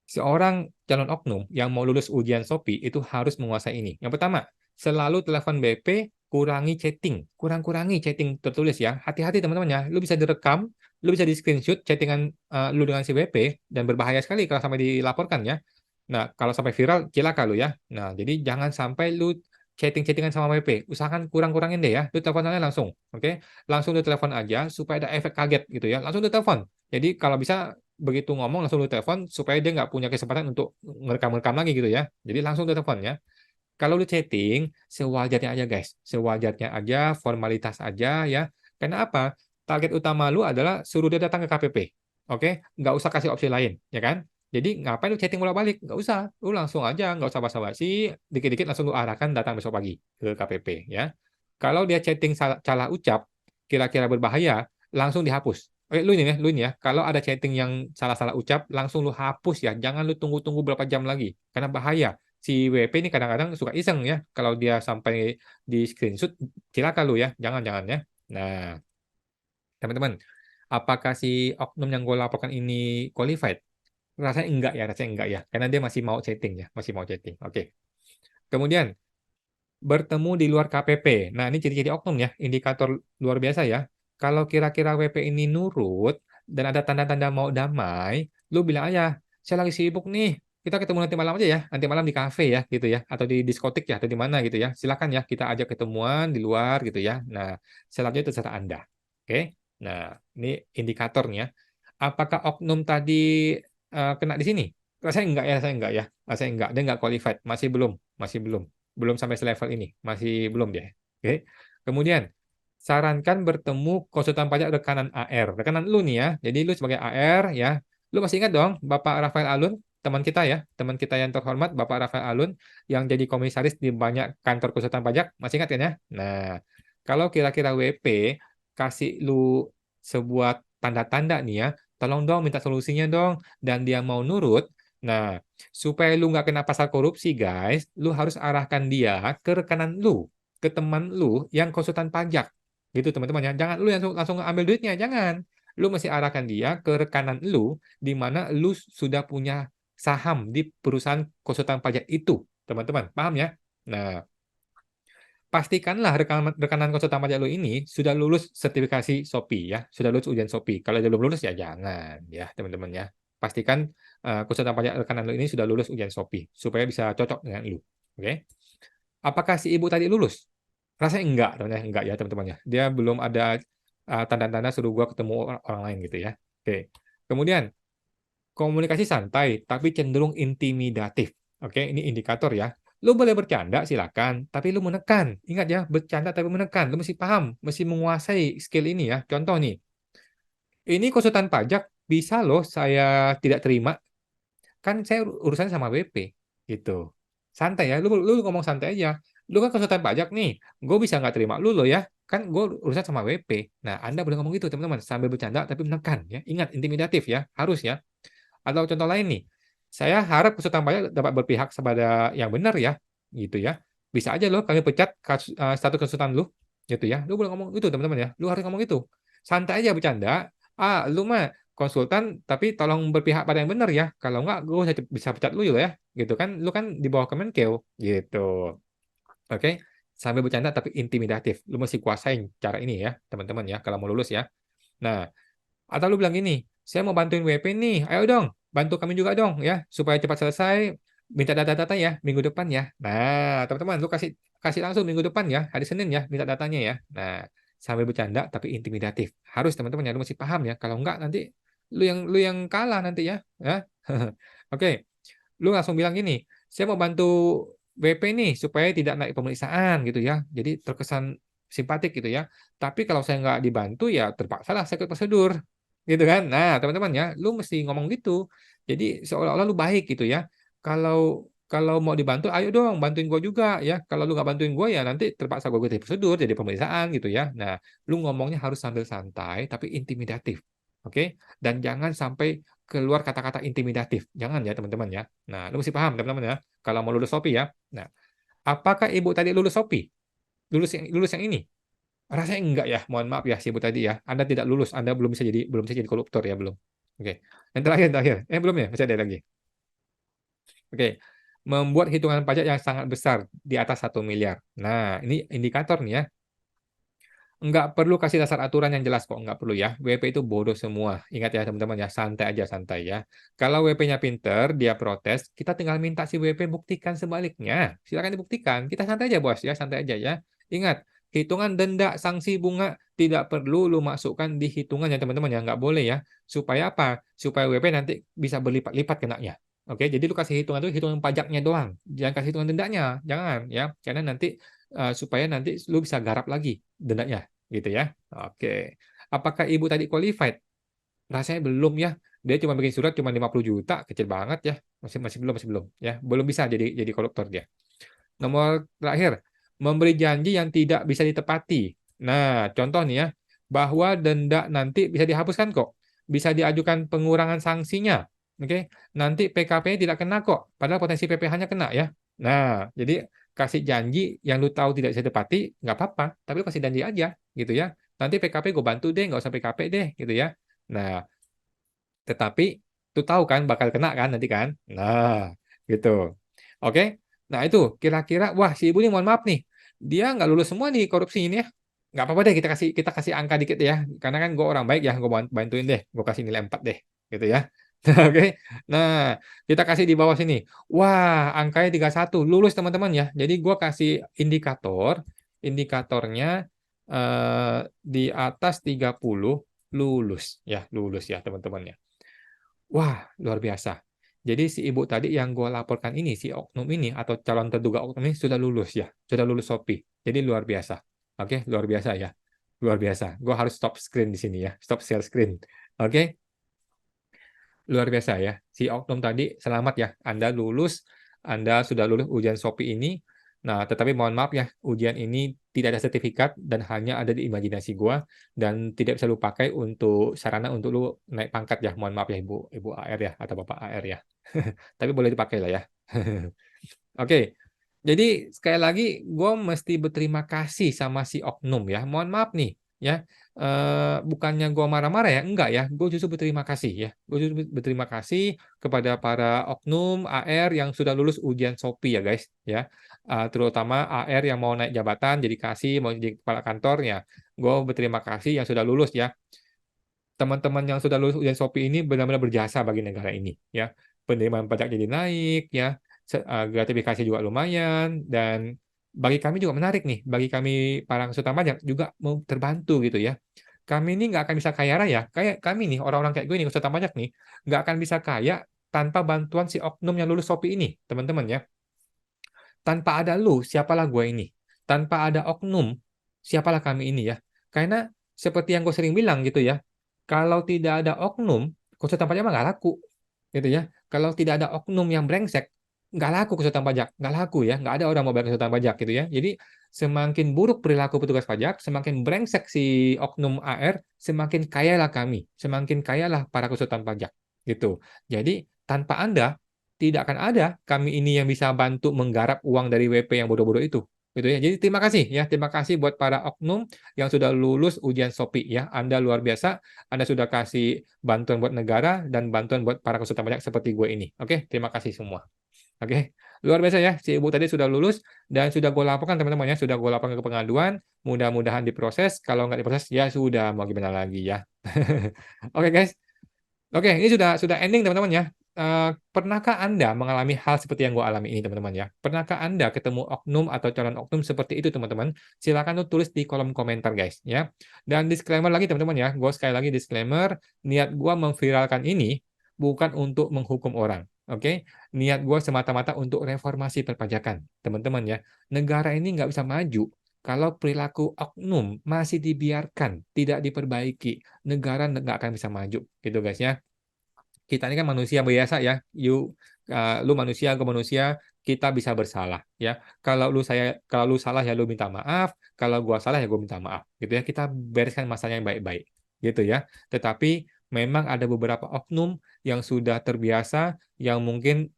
seorang calon oknum yang mau lulus ujian SOPI itu harus menguasai ini. Yang pertama, selalu telepon BP, kurangi chatting. Kurang-kurangi chatting tertulis ya. Hati-hati teman-teman ya. Lu bisa direkam, lu bisa di-screenshot chattingan lu dengan si BP, dan berbahaya sekali kalau sampai dilaporkan ya. Nah, kalau sampai viral, cilaka lu ya. Nah, jadi jangan sampai lu chatting-chattingan sama BP. Usahakan kurang-kurangin deh ya. Lu telepon aja langsung. Oke? Langsung lu telepon aja supaya ada efek kaget gitu ya. Langsung lu telepon. Jadi kalau bisa begitu ngomong langsung lu telepon supaya dia nggak punya kesempatan untuk ngerekam-rekam lagi gitu ya. Jadi langsung lu telepon ya. Kalau lu chatting, sewajarnya aja guys. Sewajarnya aja, formalitas aja ya. Karena apa? Target utama lu adalah suruh dia datang ke KPP. Oke? Nggak usah kasih opsi lain, ya kan? Jadi ngapain lu chatting bolak-balik? Nggak usah. Lu langsung aja, nggak usah basa-basi. Dikit-dikit langsung lu arahkan datang besok pagi ke KPP ya. Kalau dia chatting salah ucap, kira-kira berbahaya, langsung dihapus. Lu ini ya. Kalau ada chatting yang salah-salah ucap, langsung lu hapus ya. Jangan lu tunggu-tunggu berapa jam lagi. Karena bahaya. Si WP ini kadang-kadang suka iseng ya. Kalau dia sampai di screenshot, cilaka lu ya. Jangan-jangan ya. Nah, teman-teman, apakah si oknum yang gue laporkan ini qualified? Rasanya enggak ya. Karena dia masih mau chatting ya. Masih mau chatting. Oke. Kemudian, bertemu di luar KPP. Nah, ini ciri-ciri oknum ya, indikator luar biasa ya. Kalau kira-kira WP ini nurut dan ada tanda-tanda mau damai, lu bilang aja, saya lagi sibuk nih. Kita ketemu nanti malam aja ya, nanti malam di kafe ya, gitu ya, atau di diskotik ya, atau di mana gitu ya. Silakan ya, kita ajak ketemuan di luar gitu ya. Nah, selanjutnya terserah Anda. Oke? Nah, ini indikatornya. Apakah oknum tadi kena di sini? Rasanya enggak ya. Rasanya enggak, dia enggak qualified, masih belum belum sampai selevel ini, masih belum dia. Oke. Kemudian sarankan bertemu konsultan pajak rekanan AR. Rekanan lu nih ya. Jadi lu sebagai AR ya. Lu masih ingat dong Bapak Rafael Alun, teman kita ya, teman kita yang terhormat Bapak Rafael Alun yang jadi komisaris di banyak kantor konsultan pajak, masih ingat kan ya? Nah, kalau kira-kira WP kasih lu sebuah tanda-tanda nih ya, tolong dong minta solusinya dong, dan dia mau nurut. Nah, supaya lu nggak kena pasal korupsi, guys, lu harus arahkan dia ke rekanan lu, ke teman lu yang konsultan pajak. Gitu, teman-teman ya. Jangan lu langsung langsung ambil duitnya, jangan. Lu mesti arahkan dia ke rekanan lu, di mana lu sudah punya saham di perusahaan konsultan pajak itu, teman-teman. Paham ya? Nah, pastikanlah rekanan konsultan pajak lu ini sudah lulus sertifikasi SOPI ya, sudah lulus ujian SOPI. Kalau dia belum lulus ya jangan ya, teman-teman ya. Pastikan konsultan pajak rekanan lu ini sudah lulus ujian SOPI supaya bisa cocok dengan lu. Oke. Apakah si ibu tadi lulus? Rasanya enggak, enggak ya, teman-teman ya. Dia belum ada tanda-tanda suruh gua ketemu orang lain gitu ya. Oke. Kemudian komunikasi santai tapi cenderung intimidatif. Oke, ini indikator ya. Lu boleh bercanda silakan, tapi lu menekan. Ingat ya, bercanda tapi menekan. Lu mesti paham, mesti menguasai skill ini ya. Contoh nih, ini konsultan pajak bisa loh saya tidak terima. Kan saya urusannya sama WP gitu. Santai ya, lu ngomong santai aja. Lu kan konsultan pajak nih, gue bisa nggak terima lu loh ya. Kan gue urusan sama WP. Nah, Anda boleh ngomong gitu teman-teman, sambil bercanda tapi menekan ya. Ingat, intimidatif ya, harus ya. Atau contoh lain nih, saya harap konsultan pajak dapat berpihak kepada yang benar ya, gitu ya. Bisa aja loh kami pecat status konsultan lu, gitu ya. Lu boleh ngomong itu teman-teman ya. Lu harus ngomong itu. Santai aja bercanda. Lu mah konsultan tapi tolong berpihak pada yang benar ya. Kalau enggak, gue bisa pecat lu ya, gitu kan. Lu kan di bawah Kemenkeu, gitu. Oke, sambil bercanda tapi intimidatif. Lu mesti kuasain cara ini ya, teman-teman ya, kalau mau lulus ya. Nah, atau lu bilang gini, saya mau bantuin WP nih, ayo dong, bantu kami juga dong ya, supaya cepat selesai, minta data-data ya, minggu depan ya. Nah, teman-teman, lu kasih kasih langsung minggu depan ya, hari Senin ya, minta datanya ya. Nah, sambil bercanda tapi intimidatif. Harus teman-teman ya, lu mesti paham ya, kalau enggak nanti lu yang kalah nanti ya. Ya. Oke, lu langsung bilang gini, saya mau bantu WP nih supaya tidak naik pemeriksaan gitu ya. Jadi terkesan simpatik gitu ya. Tapi kalau saya nggak dibantu ya terpaksa lah saya ikut prosedur, gitu kan. Nah, teman-teman ya, lu mesti ngomong gitu. Jadi seolah-olah lu baik gitu ya. Kalau kalau mau dibantu, ayo dong bantuin gue juga ya. Kalau lu nggak bantuin gue ya nanti terpaksa gue ikuti prosedur, jadi pemeriksaan gitu ya. Nah, lu ngomongnya harus sambil santai tapi intimidatif, oke? Dan jangan sampai keluar kata-kata intimidatif, jangan ya teman-teman ya. Nah, lu mesti paham teman-teman ya. Kalau mau lulus SOPI ya. Nah, apakah ibu tadi lulus SOPI? Lulus yang ini? Rasanya enggak ya. Mohon maaf ya si ibu tadi ya. Anda tidak lulus, Anda belum bisa jadi koruptor ya, belum. Oke. Yang terakhir. Belum ya, masih ada lagi. Oke. Membuat hitungan pajak yang sangat besar di atas 1 miliar. Nah, ini indikator nih ya. Nggak perlu kasih dasar aturan yang jelas kok, nggak perlu ya. WP itu bodoh semua. Ingat ya teman-teman ya, santai aja santai ya. Kalau WP-nya pinter, dia protes, kita tinggal minta si WP buktikan sebaliknya. Silakan dibuktikan. Kita santai aja bos ya, santai aja ya. Ingat, hitungan denda, sanksi bunga tidak perlu lu masukkan di hitungan ya teman-teman ya, nggak boleh ya. Supaya apa? Supaya WP nanti bisa berlipat-lipat kenanya. Oke, jadi lu kasih hitungan itu hitungan pajaknya doang, jangan kasih hitungan dendanya, jangan ya, karena nanti supaya nanti lu bisa garap lagi dendanya gitu ya. Oke. Apakah ibu tadi qualified? Rasanya belum ya. Dia cuma bikin surat cuma 50 juta, kecil banget ya. Masih belum ya. Belum bisa jadi koruptor dia. Nomor terakhir, memberi janji yang tidak bisa ditepati. Nah, contoh nih ya, bahwa denda nanti bisa dihapuskan kok. Bisa diajukan pengurangan sanksinya. Oke, nanti PKP-nya tidak kena kok, padahal potensi PPh-nya kena ya. Nah, jadi kasih janji yang lu tahu tidak bisa ditepati, nggak apa-apa, tapi lu kasih janji aja, gitu ya. Nanti PKP gue bantu deh, nggak usah PKP deh, gitu ya. Nah, tetapi tuh tahu kan bakal kena kan nanti kan. Nah, gitu. Oke. Nah, itu kira-kira wah si ibu ini mohon maaf nih. Dia nggak lulus semua nih korupsi ini ya. Nggak apa-apa deh kita kasih angka dikit ya. Karena kan gue orang baik ya, gue bantuin deh. Gue kasih nilai 4 deh. Gitu ya. Oke. Nah, kita kasih di bawah sini. Wah, angkanya 31 lulus teman-teman ya. Jadi gue kasih indikatornya di atas 30 lulus ya teman-teman ya. Wah, luar biasa. Jadi si ibu tadi yang gue laporkan ini, si oknum ini atau calon terduga oknum ini sudah lulus ya, sudah lulus SOPI. Jadi luar biasa. Oke, luar biasa ya. Luar biasa. Gue harus stop screen di sini ya, stop share screen. Oke, luar biasa ya. Si oknum tadi selamat ya, Anda lulus, Anda sudah lulus ujian SOPI ini. Nah, tetapi mohon maaf ya, ujian ini tidak ada sertifikat dan hanya ada di imajinasi gua dan tidak bisa lu pakai untuk sarana untuk lu naik pangkat ya. Mohon maaf ya Ibu AR ya atau Bapak AR ya. Tapi boleh dipakai lah ya. Oke. Jadi sekali lagi gue mesti berterima kasih sama si oknum ya. Mohon maaf nih ya. Bukannya gue marah-marah ya, enggak ya. Gue justru berterima kasih ya. Gue justru berterima kasih kepada para oknum AR yang sudah lulus ujian SOPI ya guys ya. Terutama AR yang mau naik jabatan jadi kasih mau jadi kepala kantornya. Gue berterima kasih yang sudah lulus ya. Teman-teman yang sudah lulus ujian SOPI ini benar-benar berjasa bagi negara ini ya. Penerimaan pajak jadi naik ya, gratifikasi juga lumayan, dan bagi kami juga menarik nih, bagi kami para konsultan pajak juga mau terbantu gitu ya. Kami ini nggak akan bisa kaya raya, kayak kami nih orang-orang kayak gue nih konsultan pajak nih nggak akan bisa kaya tanpa bantuan si oknum yang lulus SOPI ini teman-teman ya. Tanpa ada lu, siapalah gue ini? Tanpa ada oknum, siapalah kami ini ya? Karena seperti yang gue sering bilang gitu ya, kalau tidak ada oknum, konsultan pajak mah nggak laku, gitu ya. Kalau tidak ada oknum yang brengsek, nggak laku konsultan pajak, nggak laku ya, nggak ada orang mau bayar konsultan pajak gitu ya. Jadi semakin buruk perilaku petugas pajak, semakin brengsek si oknum AR, semakin kayalah kami, semakin kayalah para konsultan pajak, gitu. Jadi tanpa Anda tidak akan ada kami ini yang bisa bantu menggarap uang dari WP yang bodoh-bodoh itu. Gitu ya. Jadi terima kasih ya, terima kasih buat para oknum yang sudah lulus ujian SOPI ya. Anda luar biasa, Anda sudah kasih bantuan buat negara dan bantuan buat para konsultan pajak seperti gue ini. Oke, terima kasih semua. Oke, luar biasa ya. Si ibu tadi sudah lulus dan sudah gue laporkan teman-teman ya, sudah gue laporkan ke pengaduan. Mudah-mudahan diproses. Kalau nggak diproses ya sudah mau gimana lagi ya. Oke guys. Oke, ini sudah ending teman-teman ya. Pernahkah Anda mengalami hal seperti yang gue alami ini teman-teman ya? Pernahkah Anda ketemu oknum atau calon oknum seperti itu teman-teman? Silakan tuh tulis di kolom komentar guys ya. Dan disclaimer lagi teman-teman ya, gue sekali lagi disclaimer, niat gue memviralkan ini bukan untuk menghukum orang. Oke, niat gue semata-mata untuk reformasi perpajakan teman-teman ya. Negara ini nggak bisa maju Kalau perilaku oknum masih dibiarkan, tidak diperbaiki, negara nggak akan bisa maju, gitu guys ya. Kita ini kan manusia biasa ya. Lu manusia, gue manusia, kita bisa bersalah ya. Kalau lu salah ya lu minta maaf, kalau gua salah ya gua minta maaf, gitu ya. Kita bereskan masalahnya yang baik-baik, gitu ya. Tetapi memang ada beberapa oknum yang sudah terbiasa, yang mungkin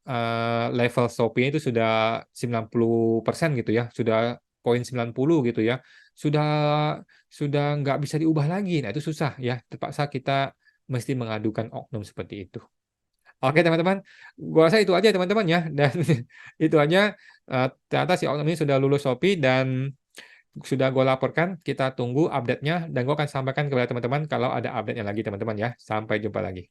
level Shopee itu sudah 90% gitu ya, sudah poin 90 gitu ya. Sudah sudah nggak bisa diubah lagi. Nah, itu susah ya. Terpaksa kita mesti mengadukan oknum seperti itu. Oke teman-teman, gua rasa itu aja teman-teman ya. Dan itu aja, ternyata si oknum ini sudah lulus Shopee dan sudah gue laporkan. Kita tunggu update-nya dan gue akan sampaikan kepada teman-teman kalau ada update-nya lagi teman-teman ya. Sampai jumpa lagi.